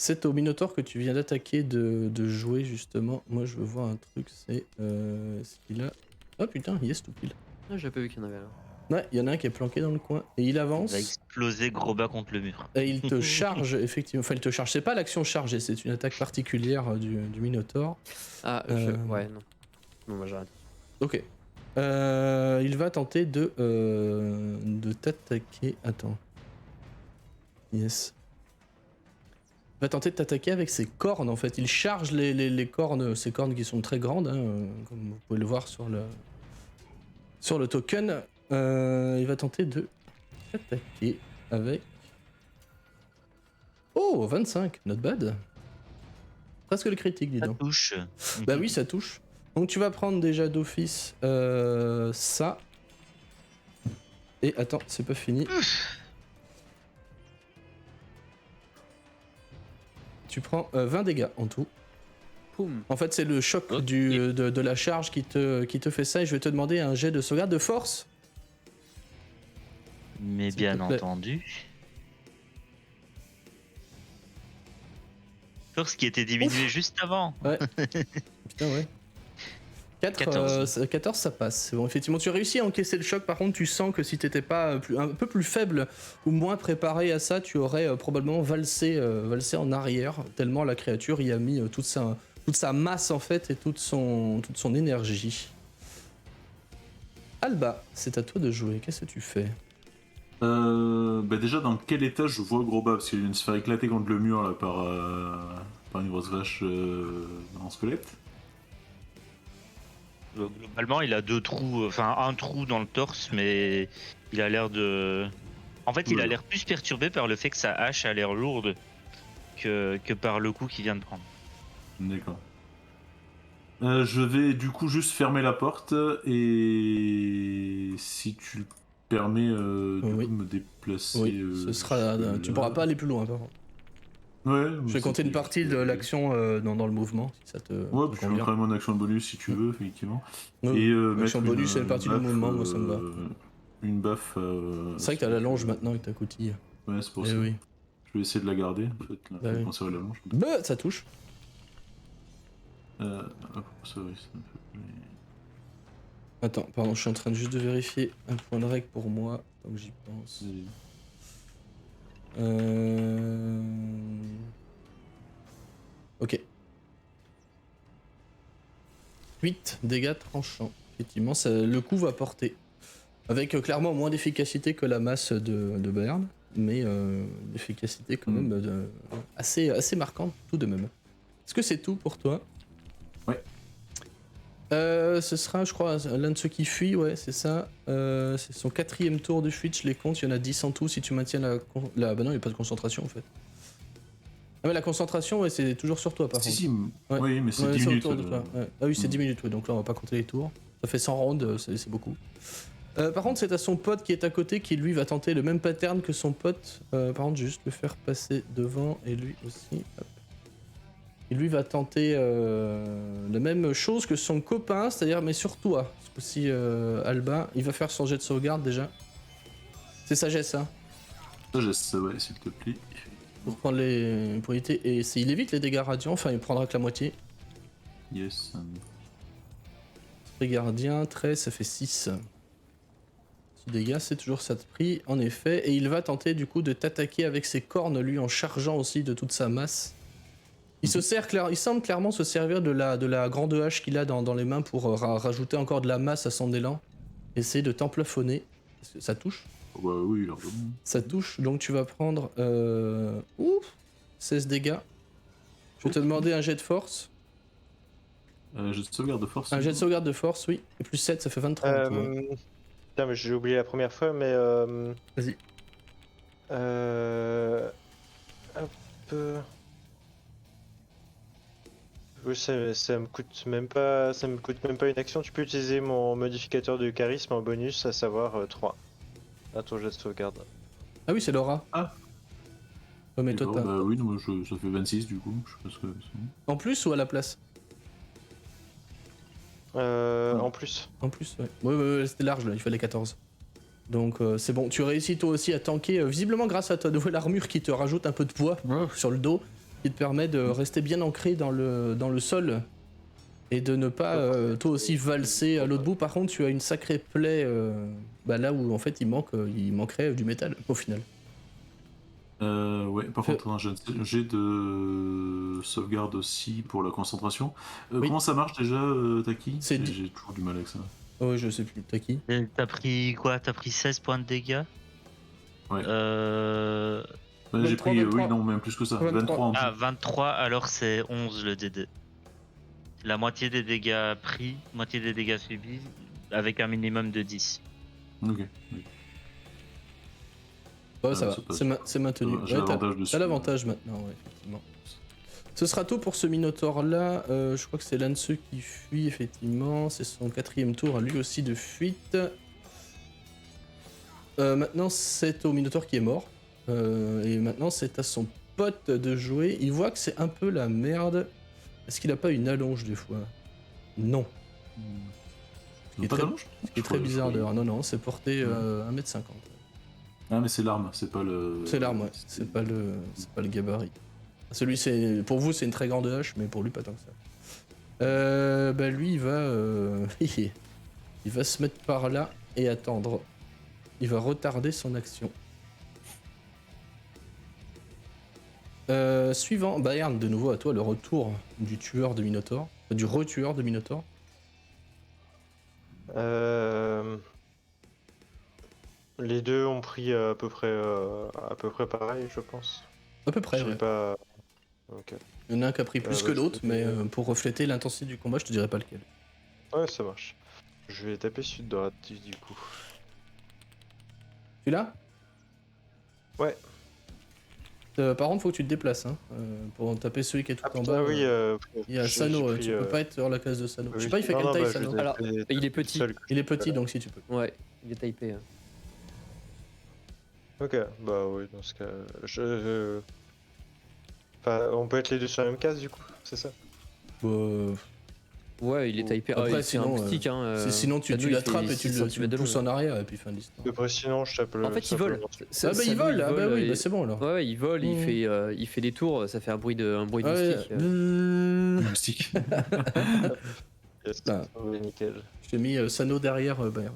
Speaker 1: C'est au Minotaur que tu viens d'attaquer de jouer justement. Moi je veux voir un truc, c'est ce qu'il a. Oh putain, yes tout pile.
Speaker 4: Ah, j'ai pas vu qu'il y en avait là.
Speaker 1: Ouais, il y en a un qui est planqué dans le coin et il
Speaker 3: Il
Speaker 1: avance
Speaker 3: va exploser Groba contre le mur.
Speaker 1: et il te charge effectivement. Enfin, il te charge. C'est pas l'action chargée, c'est une attaque particulière du Minotaur.
Speaker 4: Ah, ouais, non. Non, moi j'arrête.
Speaker 1: Ok. Il va tenter de t'attaquer. Attends. Yes. Il va tenter de t'attaquer avec ses cornes en fait. Il charge les cornes, ces cornes qui sont très grandes, hein, comme vous pouvez le voir sur le token. Il va tenter de t'attaquer avec. Oh, 25, not bad. Presque le critique, dis
Speaker 3: Ça
Speaker 1: donc.
Speaker 3: touche.
Speaker 1: Bah oui, ça touche. Donc tu vas prendre déjà d'office ça. Et attends, c'est pas fini. Tu prends 20 dégâts en tout.
Speaker 4: Poum.
Speaker 1: En fait, c'est le choc
Speaker 3: Ok.
Speaker 1: de la charge qui te fait ça. Et je vais te demander un jet de sauvegarde de force.
Speaker 3: Mais
Speaker 1: S'il
Speaker 3: bien
Speaker 1: te plaît.
Speaker 3: entendu. Force qui était diminué juste avant.
Speaker 1: Putain, ouais.
Speaker 3: 14.
Speaker 1: 14, ça passe. C'est bon, effectivement, tu as réussi à encaisser le choc. Par contre, tu sens que si t'étais pas un peu plus faible ou moins préparé à ça, tu aurais probablement valsé en arrière. Tellement la créature y a mis toute sa masse en fait et toute son énergie. Alba, c'est à toi de jouer. Qu'est-ce que tu fais?
Speaker 2: Bah déjà, dans quel état je vois Groba? Parce qu'il vient de se faire éclater contre le mur là, par une grosse vache en squelette.
Speaker 3: Globalement, il a deux trous, enfin un trou dans le torse, mais il a l'air de. En fait, il a l'air plus perturbé par le fait que sa hache a l'air lourde que par le coup qu'il vient de prendre.
Speaker 2: D'accord. Je vais du coup juste fermer la porte et si tu le permets de
Speaker 1: Oui.
Speaker 2: me déplacer.
Speaker 1: Oui, ce sera. Tu pourras pas aller plus loin, par contre.
Speaker 2: Ouais.
Speaker 1: Je vais compter une partie de l'action dans le mouvement, si ça te
Speaker 2: Ouais, puis je mets
Speaker 1: convient.
Speaker 2: quand même en action de bonus si tu veux, effectivement.
Speaker 1: Ouais,
Speaker 2: Et
Speaker 1: action
Speaker 2: mettre
Speaker 1: bonus, c'est une partie du
Speaker 2: baffe,
Speaker 1: mouvement, moi ça me va.
Speaker 2: Une baffe.
Speaker 1: C'est vrai que t'as la longe maintenant avec ta coutille.
Speaker 2: Ouais, c'est pour
Speaker 1: Eh
Speaker 2: ça.
Speaker 1: oui.
Speaker 2: Je vais essayer de la garder, en fait, là,
Speaker 1: Bah oui.
Speaker 2: conserver la longe.
Speaker 1: Bah, ça touche.
Speaker 2: Hop, ça oui, c'est un peu plus...
Speaker 1: Attends, pardon, je suis en train de juste de vérifier un point de règle pour moi, donc j'y pense. Ok. 8 dégâts tranchants. Effectivement, le coup va porter. Avec clairement moins d'efficacité que la masse de Bern, mais l'efficacité quand même assez marquante tout de même. Est-ce que c'est tout pour toi?
Speaker 2: Ouais.
Speaker 1: Ce sera, je crois, l'un de ceux qui fuit, ouais, c'est ça. C'est son 4ème tour de fuite, je les compte, il y en a 10 en tout si tu maintiens la... Bah non, il n'y a pas de concentration en fait. Ah mais la concentration, ouais, c'est toujours sur toi par contre.
Speaker 2: Si,
Speaker 1: Ouais.
Speaker 2: oui, mais c'est
Speaker 1: Ouais,
Speaker 2: 10 minutes.
Speaker 1: autour de toi, ouais. Ah oui, c'est 10 minutes, ouais, donc là on va pas compter les tours. Ça fait 100 rounds, c'est beaucoup. Par contre, c'est à son pote qui est à côté qui lui va tenter le même pattern que son pote. Par contre, je vais juste le faire passer devant et lui aussi. Hop. Et lui va tenter la même chose que son copain, c'est-à-dire, mais sur toi. Ce coup-ci, Alba, il va faire son jet de sauvegarde déjà. C'est sagesse, hein.
Speaker 2: Sagesse, ouais, s'il te plaît.
Speaker 1: Pour prendre les. Pour éviter. Et il évite les dégâts radiants, enfin, il prendra que la moitié.
Speaker 2: Yes.
Speaker 1: Les gardiens, 13, ça fait 6. 6 dégâts, c'est toujours ça de prix, en effet. Et il va tenter du coup de t'attaquer avec ses cornes, lui, en chargeant aussi de toute sa masse. Il semble clairement se servir de la grande hache qu'il a dans les mains pour rajouter encore de la masse à son élan. Essayer de t'emplafonner. Est-ce que ça touche?
Speaker 2: Oh bah oui, largement.
Speaker 1: Ça touche, donc tu vas prendre 16 dégâts. Je vais te demander un jet de force.
Speaker 2: Jet de sauvegarde de force.
Speaker 1: Un jet de sauvegarde de force, oui. Et plus 7, ça fait 23. en tout, hein.
Speaker 5: Putain, mais j'ai oublié la première fois, mais
Speaker 1: Vas-y.
Speaker 5: Hop. Oui, ça me coûte même pas, une action. Tu peux utiliser mon modificateur de charisme en bonus, à savoir 3. À ton jet de sauvegarde.
Speaker 1: Ah oui, c'est Laura.
Speaker 2: Ah.
Speaker 1: Ouais, mais toi,
Speaker 2: D'accord,
Speaker 1: t'as...
Speaker 2: bah oui, non, ça fait 26 du coup. Je sais pas ce que c'est.
Speaker 1: En plus ou à la place?
Speaker 5: En plus.
Speaker 1: En plus, ouais. Ouais, c'était large là, il fallait 14. Donc c'est bon, tu réussis toi aussi à tanker, visiblement grâce à ta nouvelle armure qui te rajoute un peu de poids sur le dos, qui te permet de rester bien ancré dans le sol et de ne pas toi aussi valser à l'autre bout. Par contre, tu as une sacrée plaie là où en fait il manquerait du métal au final.
Speaker 2: Ouais, par contre, un jet de sauvegarde aussi pour la concentration.
Speaker 1: Oui.
Speaker 2: Comment ça marche déjà, Taki?
Speaker 1: C'est
Speaker 2: J'ai toujours du mal avec ça.
Speaker 1: Oh, je sais plus, t'as qui?
Speaker 3: T'as pris quoi? T'as pris 16 points de dégâts?
Speaker 2: Ouais.
Speaker 3: Euh...
Speaker 2: Ouais, j'ai
Speaker 1: 23,
Speaker 2: pris,
Speaker 1: 23.
Speaker 2: oui, non, même plus que ça.
Speaker 1: 23.
Speaker 2: 23 en tout.
Speaker 3: Ah, 23, alors c'est 11 le DD. La moitié des dégâts pris, moitié des dégâts subis, avec un minimum de 10.
Speaker 2: Ok. Oui.
Speaker 1: Ouais, ça va,
Speaker 2: ça passe.
Speaker 1: c'est maintenu.
Speaker 2: J'ai
Speaker 1: Ouais,
Speaker 2: l'avantage dessus.
Speaker 1: t'as l'avantage maintenant, ouais, effectivement. Ce sera tout pour ce Minotaur là. Je crois que c'est l'un de ceux qui fuit, effectivement. C'est son 4ème tour, lui aussi de fuite. Maintenant, c'est au Minotaur qui est mort. Et maintenant, c'est à son pote de jouer. Il voit que c'est un peu la merde. Est-ce qu'il a pas une allonge des fois? Non. Ce qui est
Speaker 2: Pas
Speaker 1: très,
Speaker 2: d'allonge
Speaker 1: ce qui est très bizarre d'ailleurs. Non, c'est porté 1m50.
Speaker 2: Ah, mais c'est l'arme, c'est pas le.
Speaker 1: C'est l'arme, ouais. C'est pas le gabarit. Celui, pour vous, c'est une très grande hache, mais pour lui, pas tant que ça. Lui, il va, il va se mettre par là et attendre. Il va retarder son action. Suivant, Bayern, de nouveau à toi, le retour du tueur de Minotaur, du retueur de Minotaur.
Speaker 5: Les deux ont pris à peu près pareil, je pense.
Speaker 1: À peu près,
Speaker 5: Je sais
Speaker 1: ouais.
Speaker 5: pas. Ok.
Speaker 1: Il y en a un qui a pris plus que l'autre, mais pour refléter l'intensité du combat, je te dirais pas lequel.
Speaker 5: Ouais, ça marche. Je vais taper celui de droite du coup.
Speaker 1: Celui-là?
Speaker 5: Ouais.
Speaker 1: Par contre, faut que tu te déplaces, hein, pour taper celui qui est tout en bas.
Speaker 5: Oui,
Speaker 1: il y a Sano, tu peux pas être sur la case de Sano. Je sais pas, il fait quelle taille, Sano?
Speaker 4: Alors, il est petit.
Speaker 1: Il est petit, donc si tu peux.
Speaker 4: Ouais, il est typé. Hein.
Speaker 5: Ok, bah oui, dans ce cas, Enfin, on peut être les deux sur la même case du coup, c'est ça?
Speaker 4: Ouais, il est typé.
Speaker 1: Après,
Speaker 4: c'est un stick, hein.
Speaker 1: Sinon, tu l'attrapes et tu le pousses en arrière, et puis fin de l'histoire.
Speaker 5: Après, sinon, je tape le.
Speaker 4: En fait, il vole.
Speaker 1: Il vole, oui, c'est bon alors.
Speaker 4: Ouais, il vole, il fait des tours, ça fait un bruit de
Speaker 1: stick.
Speaker 2: Stick.
Speaker 5: Yes,
Speaker 1: Ah.
Speaker 5: nickel.
Speaker 1: Je t'ai mis Sano derrière Bayern,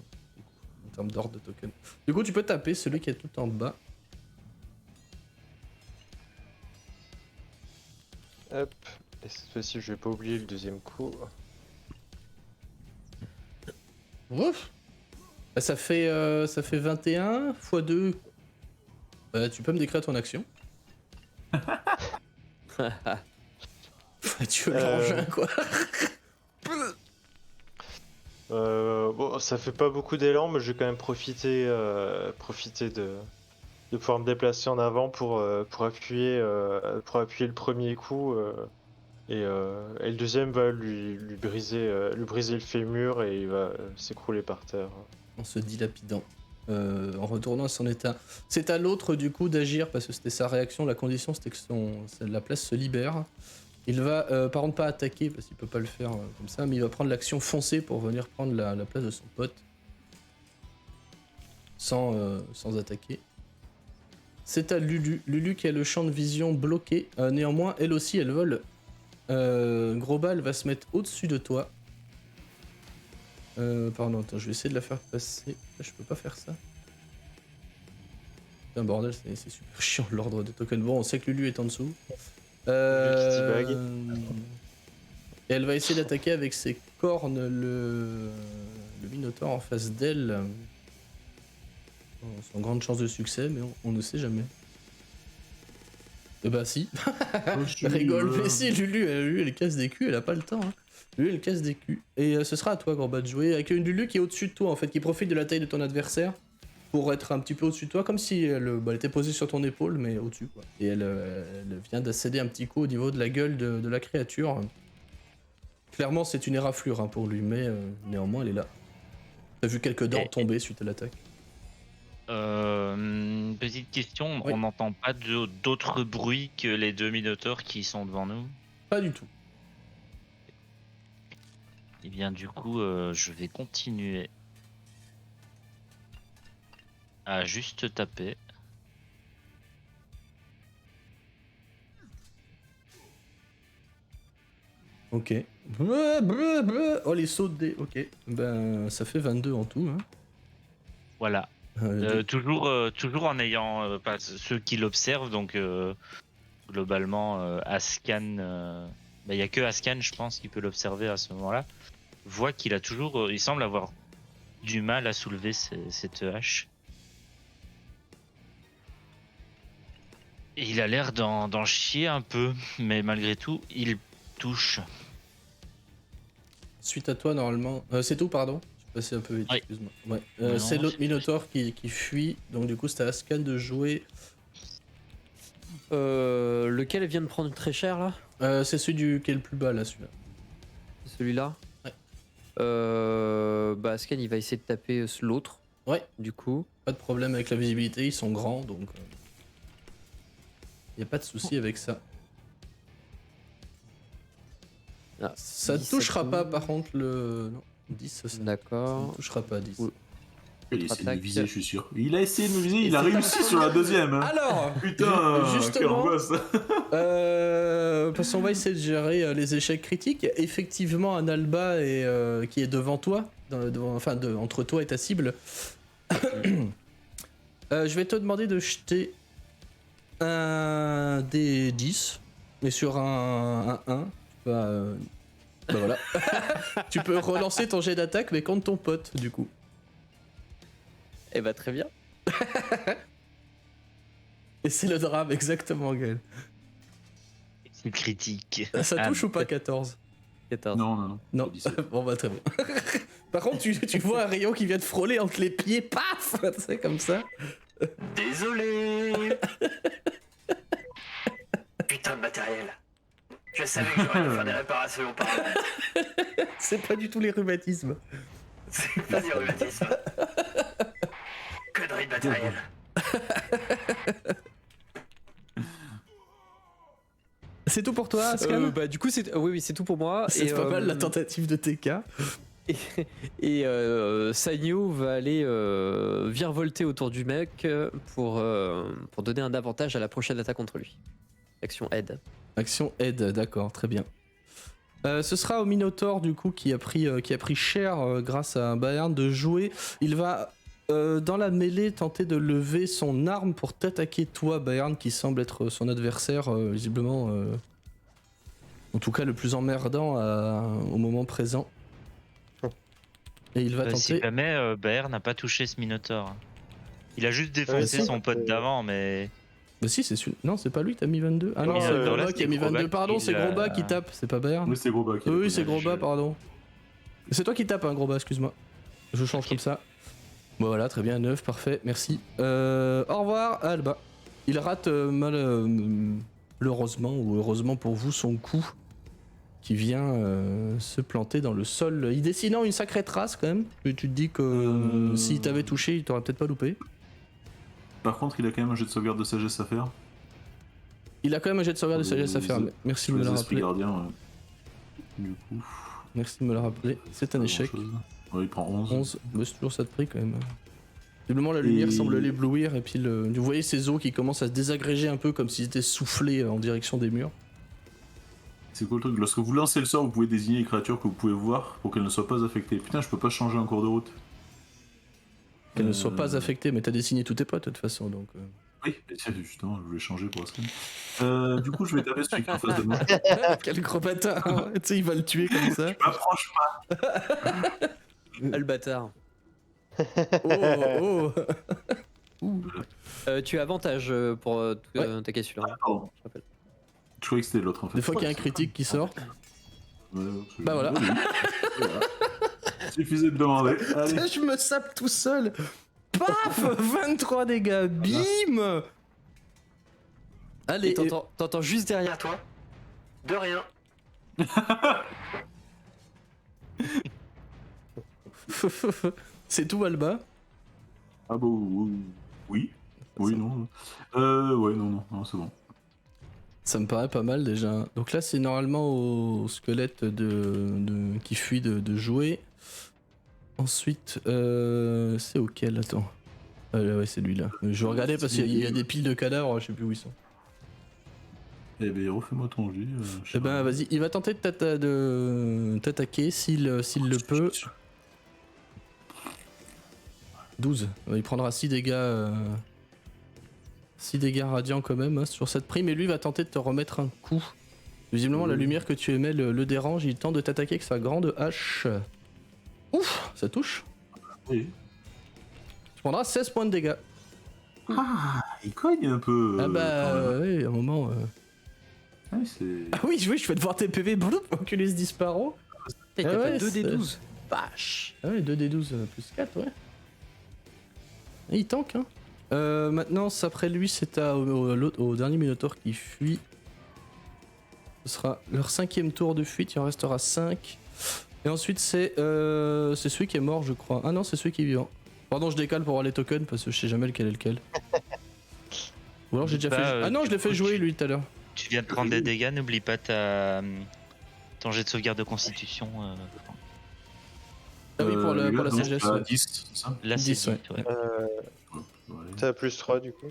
Speaker 1: en termes d'ordre de token. Du coup, tu peux taper celui qui est tout en bas.
Speaker 5: Hop, et cette fois-ci, je vais pas oublier le deuxième coup.
Speaker 1: Ouf. Ça fait 21 x 2. Tu peux me décrire ton action? Tu l'engin quoi.
Speaker 5: Bon, ça fait pas beaucoup d'élan, mais j'ai quand même profité de pouvoir me déplacer en avant pour appuyer le premier coup. Et le deuxième va lui briser le fémur et il va s'écrouler par terre.
Speaker 1: En se dilapidant. En retournant à son état. C'est à l'autre du coup d'agir parce que c'était sa réaction. La condition c'était que la place se libère. Il va par contre pas attaquer parce qu'il peut pas le faire comme ça, mais il va prendre l'action foncée pour venir prendre la place de son pote. Sans attaquer. C'est à Lulu. Lulu qui a le champ de vision bloqué. Néanmoins, elle aussi, elle vole. Grobal va se mettre au-dessus de toi. Pardon, attends, je vais essayer de la faire passer. Je peux pas faire ça. C'est un bordel, c'est super chiant l'ordre des tokens. Bon, on sait que Lulu est en dessous. Et elle va essayer d'attaquer avec ses cornes le Minotaur en face d'elle. Sans grande chance de succès, mais on ne sait jamais. Bah si. Rigole, mais si, Lulu, elle casse des culs, elle a pas le temps. Hein. Lulu, elle casse des culs. Et ce sera à toi, Gorbat, de jouer avec une Lulu qui est au-dessus de toi, en fait, qui profite de la taille de ton adversaire pour être un petit peu au-dessus de toi, comme si elle était posée sur ton épaule, mais au-dessus, quoi. Et elle vient d'accéder un petit coup au niveau de la gueule de la créature. Clairement, c'est une éraflure hein, pour lui, mais néanmoins, elle est là. T'as vu quelques dents tomber suite à l'attaque.
Speaker 3: Petite question,
Speaker 1: Oui.
Speaker 3: on n'entend pas d'autres bruits que les deux minotaures qui sont devant nous?
Speaker 1: Pas du tout.
Speaker 3: Et bien du coup, je vais continuer à juste taper.
Speaker 1: Ok. Oh les sauts de dés, ok. Ben ça fait 22 en tout. Hein.
Speaker 3: Voilà. Toujours en ayant pas ceux qui l'observent, donc globalement Ascan, il y a que Ascan je pense qui peut l'observer à ce moment-là, voit qu'il a toujours, il semble avoir du mal à soulever cette hache. Et il a l'air d'en chier un peu, mais malgré tout il touche.
Speaker 1: Suite à toi normalement. C'est tout pardon. Je suis passé un peu vite,
Speaker 3: Oui.
Speaker 1: excuse-moi. Ouais.
Speaker 3: Non,
Speaker 1: C'est l'autre
Speaker 3: c'est
Speaker 1: Minotaur qui fuit, donc du coup c'était à Ascan de jouer.
Speaker 4: Lequel vient de prendre très cher là?
Speaker 1: C'est celui qui est le plus bas là, celui-là.
Speaker 4: Celui-là?
Speaker 1: Ouais.
Speaker 4: Bah Scan il va essayer de taper l'autre.
Speaker 1: Ouais.
Speaker 4: Du coup.
Speaker 1: Pas de problème avec la visibilité, ils sont grands donc. Y a pas de souci avec ça.
Speaker 4: Ah,
Speaker 1: Ça
Speaker 4: 10,
Speaker 1: touchera
Speaker 4: ça
Speaker 1: pas
Speaker 4: touche.
Speaker 1: par contre le. Non, 10 ça ne
Speaker 4: D'accord.
Speaker 1: touchera pas 10.
Speaker 4: Oui.
Speaker 2: Il essaie de me
Speaker 4: Attaque.
Speaker 2: viser, je suis sûr. Il a essayé de me viser,
Speaker 1: Et
Speaker 2: il a
Speaker 1: c'est
Speaker 2: réussi
Speaker 1: pas
Speaker 2: sur la deuxième. Hein.
Speaker 1: Alors
Speaker 2: Putain, quelle
Speaker 1: justement,
Speaker 2: angoisse.
Speaker 1: parce qu'on va essayer de gérer les échecs critiques. Effectivement, un Alba qui est devant toi, entre toi et ta cible. Je vais te demander de jeter un des 10, mais sur un 1. Bah voilà. Tu peux relancer ton jet d'attaque, mais contre ton pote, du coup.
Speaker 4: Eh bah très bien.
Speaker 1: Et c'est le drame, exactement, Gaël.
Speaker 3: C'est critique.
Speaker 1: Ça touche ou pas 14?
Speaker 4: 14.
Speaker 2: Non.
Speaker 1: Non.
Speaker 2: 17.
Speaker 1: Bon bah très bon. Par contre, tu vois un rayon qui vient de frôler entre les pieds, paf. C'est comme ça.
Speaker 6: Désolé. Putain de matériel. Je savais que j'aurais dû faire des réparations auparavant.
Speaker 1: C'est pas du tout les rhumatismes.
Speaker 6: C'est pas du rhumatisme. Connerie de matériel.
Speaker 1: C'est tout pour toi, Ascan.
Speaker 4: Bah du coup c'est oui c'est tout pour moi.
Speaker 1: C'est
Speaker 4: Et,
Speaker 1: pas mal la tentative de TK.
Speaker 4: Et Sanyo va aller virevolter autour du mec pour donner un avantage à la prochaine attaque contre lui. Action aide.
Speaker 1: Action aide, d'accord, très bien. Ce sera au Minotaur du coup qui a pris cher grâce à Bayern de jouer. Il va dans la mêlée tenter de lever son arme pour t'attaquer toi, Bayern, qui semble être son adversaire visiblement, en tout cas le plus emmerdant au moment présent. Et il va
Speaker 3: Si
Speaker 1: tenter.
Speaker 3: jamais Baer n'a pas touché ce minotaure. Il a juste défoncé
Speaker 1: si.
Speaker 3: son pote d'avant, mais
Speaker 1: Bah si, c'est celui... Non, c'est pas lui, t'as mis 22. Ah non,
Speaker 5: Non,
Speaker 1: c'est
Speaker 5: là,
Speaker 1: Groba
Speaker 3: c'est
Speaker 1: qui a mis
Speaker 3: Groba
Speaker 1: 22. Pardon,
Speaker 3: qui
Speaker 1: c'est
Speaker 3: l'a-
Speaker 1: Groba qui tape, c'est pas Bayern.
Speaker 2: Oui, c'est Groba qui a
Speaker 1: Oui,
Speaker 2: le
Speaker 1: c'est
Speaker 2: premier.
Speaker 1: Groba, pardon. C'est toi qui tapes, hein, Groba, excuse-moi. Je change
Speaker 3: Ok.
Speaker 1: comme ça. Bon, voilà, très bien, 9, parfait, merci. Au revoir, Alba. Il rate malheureusement, ou heureusement pour vous, son coup qui vient se planter dans le sol, y dessinant une sacrée trace quand même. Mais tu te dis que s'il t'avait touché, il t'aurait peut-être pas loupé.
Speaker 2: Par contre, il a quand même un jet de sauvegarde de sagesse à faire.
Speaker 1: Il a quand même un jet de sauvegarde de sagesse à faire. Merci de me le
Speaker 2: Esprits
Speaker 1: rappeler.
Speaker 2: gardiens, du coup.
Speaker 1: Merci de me le rappeler. C'est un
Speaker 2: pas
Speaker 1: échec.
Speaker 2: grand-chose. Ouais, il prend 11.
Speaker 1: 11, bah, c'est toujours ça de prix quand même. Visiblement la lumière
Speaker 2: Et-
Speaker 1: semble l'éblouir et puis vous voyez ces os qui commencent à se désagréger un peu comme s'ils étaient soufflés en direction des murs.
Speaker 2: C'est quoi le truc? Lorsque vous lancez le sort, vous pouvez désigner les créatures que vous pouvez voir pour qu'elles ne soient pas affectées. Putain, je peux pas changer en cours de route.
Speaker 1: Qu'elles ne soient pas affectées, mais t'as dessiné tous tes potes de toute façon donc.
Speaker 2: Oui, mais tiens, justement, je voulais changer pour la semaine. Du coup, je vais taper celui qui est en face de moi.
Speaker 1: Quel gros bâtard hein. Tu sais, il va le tuer comme ça.
Speaker 2: Je m'approche pas.
Speaker 4: Ah, le bâtard.
Speaker 1: Oh, oh.
Speaker 4: Tu as avantage pour attaquer celui-là. hein.
Speaker 2: Pardon.
Speaker 4: Je rappelle.
Speaker 2: Je croyais que c'était l'autre en fait.
Speaker 1: Des fois qu'il y a un critique qui sort.
Speaker 2: Ouais,
Speaker 1: Bah voilà.
Speaker 2: Voilà. Suffisait de demander. Allez.
Speaker 1: Je me sape tout seul. Paf 23 dégâts, bim. Allez,
Speaker 4: Et t'entends juste derrière
Speaker 6: À toi. De rien.
Speaker 1: c'est tout Alba.
Speaker 2: Ah bah oui. Oui, non. Ouais, non, c'est bon.
Speaker 1: Ça me paraît pas mal déjà. Donc là, c'est normalement au squelette qui fuit de jouer. Ensuite, c'est auquel? Attends. Ouais, c'est lui là. Je vais regarder parce qu'il y a des piles de cadavres, je sais plus où ils sont.
Speaker 2: Eh ben, refais-moi ton jet.
Speaker 1: Eh ben, vas-y, il va tenter de t'attaquer s'il le peut. 12. Il prendra 6 dégâts. 6 dégâts radiants quand même hein, sur cette prime. Et lui va tenter de te remettre un coup. Visiblement, la lumière que tu émets le dérange. Il tente de t'attaquer avec sa grande hache. Ouf, ça touche.
Speaker 2: Oui.
Speaker 1: Tu prendras 16 points de dégâts.
Speaker 2: Ah, il cogne un peu.
Speaker 1: Ah bah,
Speaker 2: quand même.
Speaker 1: oui, à un moment.
Speaker 2: Ouais, c'est.
Speaker 1: Ah oui, je fais devoir tes PV. Oculus Disparo.
Speaker 4: Il
Speaker 1: Ah
Speaker 4: t'a
Speaker 1: ouais,
Speaker 4: fait 2
Speaker 1: c'est-
Speaker 4: des 12. Vache.
Speaker 1: Ah ouais, 2d12 plus 4, ouais. Et il tank, hein. Maintenant, après lui, c'est au dernier Minotaur qui fuit. Ce sera leur 5ème tour de fuite, il en restera 5. Et ensuite, c'est celui qui est mort, je crois. Ah non, c'est celui qui est vivant. Pardon, je décale pour avoir les tokens parce que je sais jamais lequel est lequel. Ou alors j'ai déjà
Speaker 3: Bah,
Speaker 1: fait. Ah non,
Speaker 3: du
Speaker 1: je l'ai fait
Speaker 3: coup,
Speaker 1: jouer lui tout à l'heure.
Speaker 3: Tu viens de prendre des dégâts, n'oublie pas ton jet de sauvegarde de constitution.
Speaker 1: Ah oui, pour la
Speaker 2: donc,
Speaker 1: sagesse.
Speaker 2: à
Speaker 1: Ouais.
Speaker 2: 10, c'est ça?
Speaker 3: Là, c'est
Speaker 1: 10, ouais.
Speaker 3: 10, ouais.
Speaker 2: Ouais.
Speaker 5: T'as plus 3 du coup.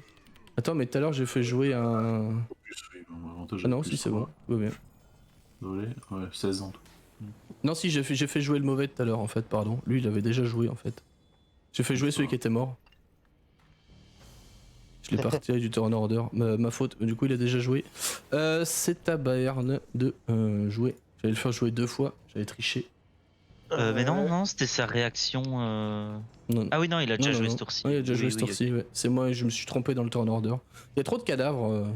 Speaker 1: Attends, mais tout à l'heure j'ai fait jouer un.
Speaker 2: Plus, oui, bon, avantage
Speaker 1: Ah non,
Speaker 2: plus
Speaker 1: si c'est
Speaker 2: trois.
Speaker 1: bon, tout va bien.
Speaker 2: Désolé. Ouais, 16 ans.
Speaker 1: Non, si, j'ai fait jouer le mauvais tout à l'heure en fait, pardon. Lui, il avait déjà joué en fait. J'ai fait jouer celui qui était mort. Je l'ai pas retiré du turn order. Ma faute, du coup, il a déjà joué. C'est à Bayern de jouer. J'allais le faire jouer 2 fois, j'avais triché.
Speaker 3: Mais non, c'était sa réaction.
Speaker 1: Non,
Speaker 3: Ah oui, non, il a déjà
Speaker 1: non,
Speaker 3: joué
Speaker 1: non.
Speaker 3: ce tour-ci.
Speaker 1: Ouais, il a déjà
Speaker 3: Oui,
Speaker 1: joué
Speaker 3: oui,
Speaker 1: ce tour-ci, ouais. C'est moi, je me suis trompé dans le turn order. Il y a trop de cadavres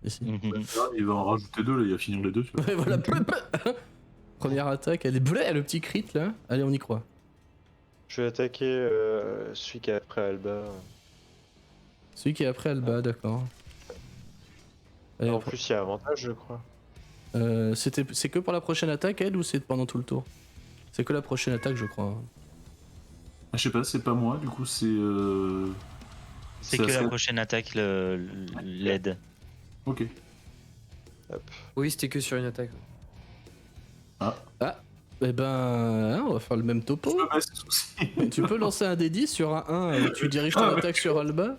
Speaker 1: ici.
Speaker 3: ok. Mhm.
Speaker 2: Là, il va en rajouter 2, là, il va finir les 2. Tu vois.
Speaker 1: Ouais, voilà. Première attaque, elle est bleu, le petit crit là. Allez, on y croit.
Speaker 5: Je vais attaquer celui qui est après Alba.
Speaker 1: Celui qui est après Alba, d'accord. Allez,
Speaker 5: En plus, il y a avantage, je crois.
Speaker 1: c'est que pour la prochaine attaque, elle, ou c'est pendant tout le tour? C'est que la prochaine attaque, je crois.
Speaker 2: Ah, je sais pas, c'est pas moi, du coup, c'est.
Speaker 3: C'est
Speaker 2: c'est
Speaker 3: que
Speaker 2: assez-
Speaker 3: la prochaine attaque, l'aide.
Speaker 2: Ok.
Speaker 4: Oui, c'était que sur une attaque.
Speaker 1: Eh ben, on va faire le même topo.
Speaker 2: Je me mets ce souci.
Speaker 1: Tu peux lancer un D10 sur un 1 et tu diriges ton attaque sur Alba.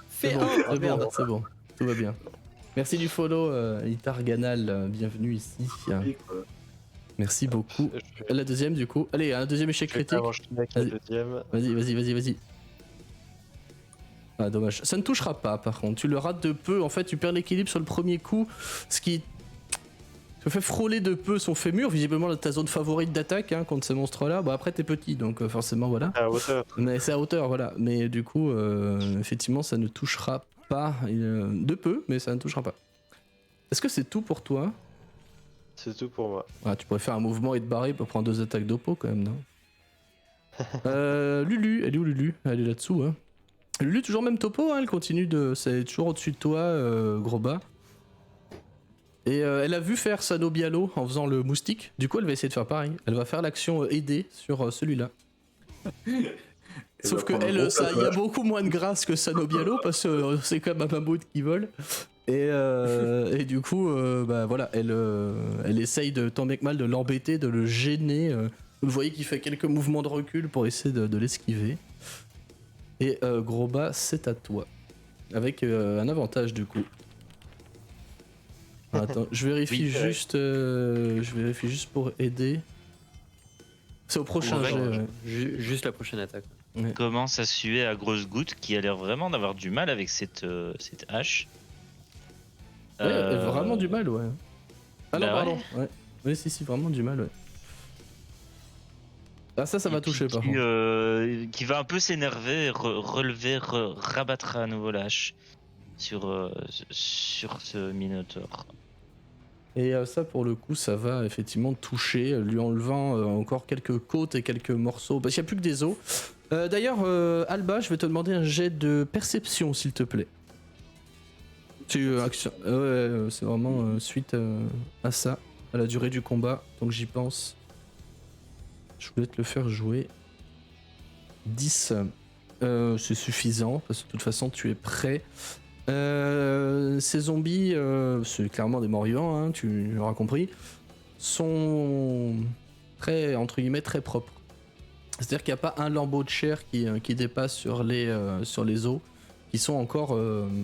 Speaker 4: Fais
Speaker 1: C'est bon,
Speaker 4: un.
Speaker 1: c'est bon, c'est bon. Tout va bien. Merci du follow, Itarganal. Bienvenue ici. Merci beaucoup.
Speaker 5: Je vais
Speaker 1: La deuxième, du coup. Allez, un deuxième échec critique.
Speaker 5: enchaîner avec la
Speaker 1: Vas-y.
Speaker 5: deuxième.
Speaker 1: Vas-y. Ah, dommage. Ça ne touchera pas, par contre. Tu le rates de peu. En fait, tu perds l'équilibre sur le premier coup. Ce qui. te fait frôler de peu son fémur, visiblement ta zone favorite d'attaque hein, contre ces monstres-là. Bon après t'es petit, donc forcément voilà.
Speaker 5: À hauteur.
Speaker 1: Mais c'est à hauteur, voilà. Mais du coup, effectivement, ça ne touchera pas de peu, mais ça ne touchera pas. Est-ce que c'est tout pour toi?
Speaker 5: C'est tout pour moi.
Speaker 1: Ah, tu pourrais faire un mouvement et te barrer pour prendre 2 attaques d'oppo quand même, non? Lulu, elle est où Lulu? Elle est là-dessous, hein. Lulu, toujours même topo, hein, elle continue de. C'est toujours au-dessus de toi, gros bas. Et elle a vu faire Sanobialo en faisant le moustique, du coup elle va essayer de faire pareil. Elle va faire l'action aider sur celui-là. Sauf que elle, il y a beaucoup moins de grâce que Sanobialo parce que c'est comme un mammouth qui vole. Et du coup, bah voilà, elle essaye de tant bien que mal de l'embêter, de le gêner. Vous le voyez qu'il fait quelques mouvements de recul pour essayer de l'esquiver. Et gros bas, c'est à toi. Avec un avantage du coup. Attends, je vérifie juste pour aider. C'est au prochain
Speaker 3: Ouais,
Speaker 1: jet. Ouais.
Speaker 4: Juste la prochaine attaque.
Speaker 3: Commence à suer à grosses gouttes, qui a l'air vraiment d'avoir du mal avec cette hache.
Speaker 1: Ouais, vraiment du mal, ouais. Ah non,
Speaker 3: Bah
Speaker 1: pardon. Ouais. Oui, si, vraiment du mal, ouais. Ah, ça va toucher par contre.
Speaker 3: Qui va un peu s'énerver, rabattre à nouveau la hache sur ce Minotaure.
Speaker 1: Et ça, pour le coup, ça va effectivement toucher, lui enlevant encore quelques côtes et quelques morceaux. Parce qu'il n'y a plus que des os. D'ailleurs, Alba, je vais te demander un jet de perception, s'il te plaît. C'est vraiment suite à ça, à la durée du combat, donc j'y pense. Je voulais te le faire jouer. 10, c'est suffisant, parce que de toute façon, tu es prêt. Ces zombies, c'est clairement des morts-vivants, hein, tu l'auras compris, sont très, entre guillemets, très propres. C'est-à-dire qu'il n'y a pas un lambeau de chair qui dépasse sur les os, qui sont encore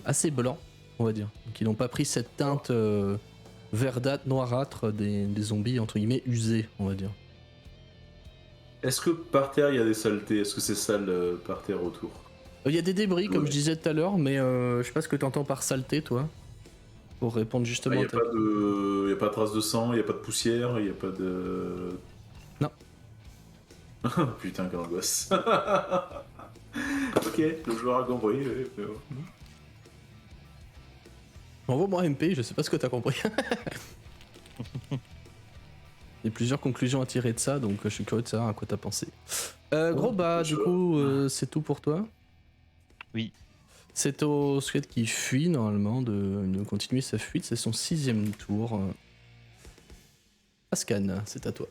Speaker 1: assez blancs, on va dire. Qui n'ont pas pris cette teinte verdâtre, noirâtre des zombies, entre guillemets, usés, on va dire.
Speaker 2: Est-ce que par terre il y a des saletés? Est-ce que c'est sale par terre autour?
Speaker 1: Il y a des débris, comme
Speaker 2: Ouais.
Speaker 1: je disais tout à l'heure, mais je sais pas ce que tu entends par saleté, toi, pour répondre
Speaker 2: Il
Speaker 1: justement
Speaker 2: n'y
Speaker 1: à
Speaker 2: a,
Speaker 1: ta...
Speaker 2: pas de traces de sang, il n'y a pas de poussière, il n'y a pas de...
Speaker 1: Non.
Speaker 2: Putain, quelle angoisse. Ok, le joueur a compris.
Speaker 1: Envoie-moi MP, je sais pas ce que t'as compris. Il y a plusieurs conclusions à tirer de ça, donc je suis curieux de savoir à quoi t'as pensé. Gros bas, du coup, c'est tout pour toi?
Speaker 3: Oui.
Speaker 1: C'est au squelette qui fuit normalement de continuer sa fuite, c'est son 6ème tour. Ascan, c'est à toi.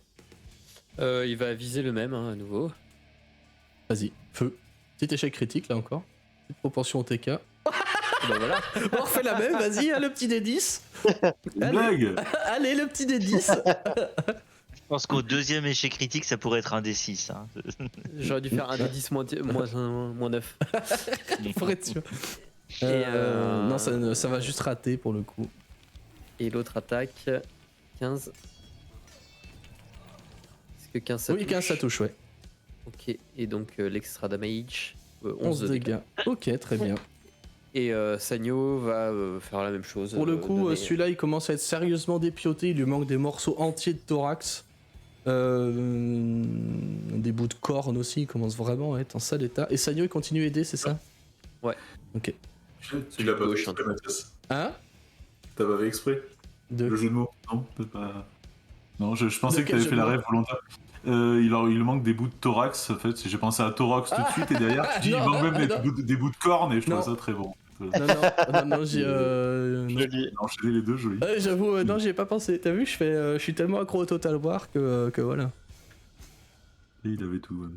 Speaker 4: Il va viser le même, hein, à nouveau.
Speaker 1: Vas-y, feu. Petit échec critique là encore. Petite proportion au TK.
Speaker 4: Bah voilà.
Speaker 1: On refait la même, vas-y, hein, le petit D10.
Speaker 2: Une blague.
Speaker 1: Allez, le petit D10.
Speaker 3: Je pense qu'au deuxième échec critique, ça pourrait être un D6. Hein.
Speaker 4: J'aurais dû faire un D10 moins 9.
Speaker 1: Pour être sûr.
Speaker 4: Et
Speaker 1: Non, ça va juste rater pour le coup.
Speaker 4: Et l'autre attaque, 15. Est-ce que 15 ça
Speaker 1: Oui,
Speaker 4: touche
Speaker 1: 15 ça touche, ouais.
Speaker 4: Ok, et donc l'extra damage,
Speaker 1: 11 de dégâts. Ok, très bien.
Speaker 4: Et Sanyo va faire la même chose.
Speaker 1: Pour le coup,
Speaker 4: donner-
Speaker 1: celui-là, il commence à être sérieusement dépioté. Il lui manque des morceaux entiers de thorax. Des bouts de cornes aussi. Il commence vraiment à être en sale état. Et Sanyo, il continue à aider, c'est ça?
Speaker 4: Ouais.
Speaker 1: Ok.
Speaker 2: Tu l'as pas fait
Speaker 4: Gauche,
Speaker 2: exprès, Mathias.
Speaker 1: Hein?
Speaker 2: T'as pas fait exprès?
Speaker 1: De...
Speaker 2: Le jeu de mots? Non, c'est pas... Non, je pensais
Speaker 1: De
Speaker 2: que
Speaker 1: quel
Speaker 2: t'avais
Speaker 1: jeu
Speaker 2: fait
Speaker 1: de
Speaker 2: la
Speaker 1: mots
Speaker 2: rêve volontaire. Il manque des bouts de thorax, en fait. J'ai pensé à thorax tout de suite, et derrière, tu dis, il
Speaker 1: non,
Speaker 2: manque même
Speaker 1: non.
Speaker 2: des bouts de cornes, et je trouve
Speaker 1: Non.
Speaker 2: ça très bon.
Speaker 1: Non, j'ai... non.
Speaker 5: Joli.
Speaker 2: Enchaîner les deux, joli.
Speaker 1: Ouais, j'avoue, non, j'y ai pas pensé. T'as vu, je suis tellement accro au Total War que voilà.
Speaker 2: Et il avait tout. Ouais.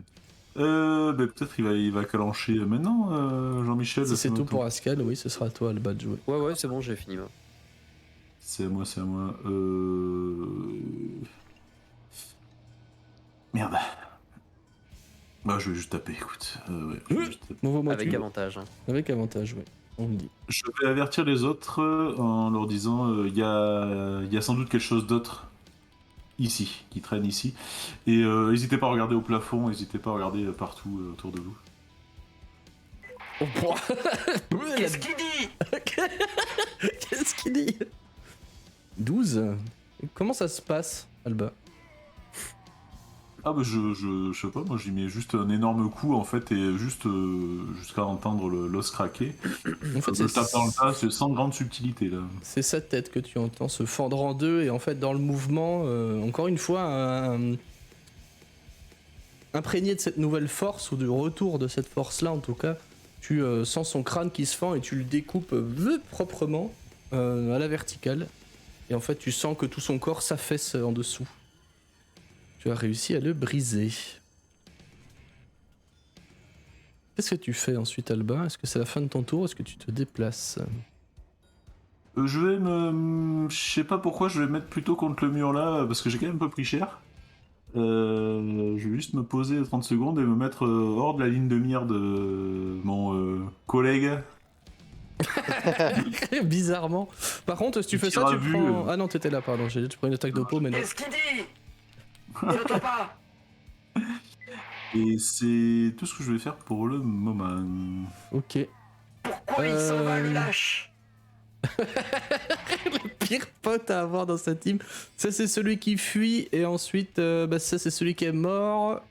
Speaker 2: Peut-être il va calancher maintenant, Jean-Michel.
Speaker 1: Si c'est
Speaker 2: mon
Speaker 1: tout
Speaker 2: tour.
Speaker 1: pour Ascal, oui, ce sera à toi, Alba, de jouer.
Speaker 4: Ouais, c'est bon, j'ai fini moi.
Speaker 2: C'est à moi. Merde. Bah, je vais juste taper, écoute. Ouais, je vais juste taper.
Speaker 1: Envoie-moi
Speaker 4: Avec
Speaker 1: tu.
Speaker 4: avantage. Hein.
Speaker 1: Avec avantage, ouais. On le dit.
Speaker 2: Je vais avertir les autres en leur disant il y a sans doute quelque chose d'autre ici, qui traîne ici. Et n'hésitez pas à regarder au plafond, n'hésitez pas à regarder partout autour de vous.
Speaker 1: Oh,
Speaker 6: Qu'est-ce qu'il dit?
Speaker 1: Qu'est-ce qu'il dit? 12. Comment ça se passe, Alba?
Speaker 2: Ah bah je sais pas, moi j'y mets juste un énorme coup en fait et juste jusqu'à entendre l'os craquer.
Speaker 1: En fait,
Speaker 2: Je tape dans le tas, c'est sans grande subtilité là.
Speaker 1: c'est sa tête que tu entends se fendre en deux et en fait dans le mouvement, encore une fois, imprégné de cette nouvelle force ou du retour de cette force-là en tout cas, tu sens son crâne qui se fend et tu le découpes proprement à la verticale et en fait tu sens que tout son corps s'affaisse en dessous. Tu as réussi à le briser. Qu'est-ce que tu fais ensuite, Alba? Est-ce que c'est la fin de ton tour? Est-ce que tu te déplaces?
Speaker 2: Je vais me... Je sais pas pourquoi je vais me mettre plutôt contre le mur là, parce que j'ai quand même un peu pris cher. Je vais juste me poser 30 secondes et me mettre hors de la ligne de mire de mon collègue.
Speaker 1: Bizarrement. Par contre, si tu fais ça,
Speaker 2: tira
Speaker 1: tu
Speaker 2: vu,
Speaker 1: prends... Ah non, t'étais là, pardon. J'ai dit tu prends une attaque de peau, mais non.
Speaker 6: Qu'est-ce qu'il dit? Il n'entend pas.
Speaker 2: Et c'est tout ce que je vais faire pour le moment.
Speaker 1: Ok.
Speaker 6: Pourquoi il s'en va, le lâche?
Speaker 1: Le pire pote à avoir dans sa team. Ça, c'est celui qui fuit. Et ensuite, ça, c'est celui qui est mort.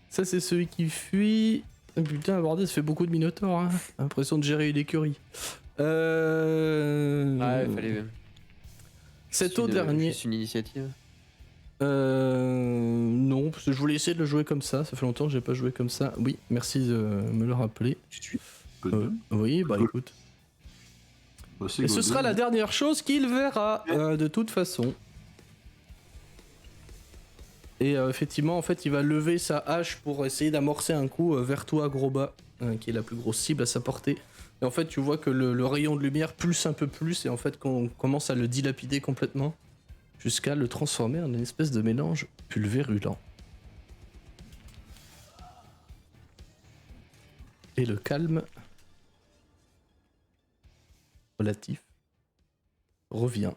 Speaker 1: Ça, c'est celui qui fuit. Oh, putain, bordel, ça fait beaucoup de minotaures. Hein. L'impression de gérer une écurie.
Speaker 4: Ouais, il fallait.
Speaker 1: C'est au dernier.
Speaker 4: Juste une initiative.
Speaker 1: Non, parce que je voulais essayer de le jouer comme ça. Ça fait longtemps que j'ai pas joué comme ça. Oui, merci de me le rappeler. Oui, bah écoute.
Speaker 2: Bah, c'est
Speaker 1: Et ce
Speaker 2: golden.
Speaker 1: sera la dernière chose qu'il verra, de toute façon. Et effectivement, en fait, il va lever sa hache pour essayer d'amorcer un coup vers toi, Groba, qui est la plus grosse cible à sa portée. Et en fait, tu vois que le rayon de lumière pulse un peu plus, et en fait, qu'on commence à le dilapider complètement, jusqu'à le transformer en une espèce de mélange pulvérulent. Et le calme relatif revient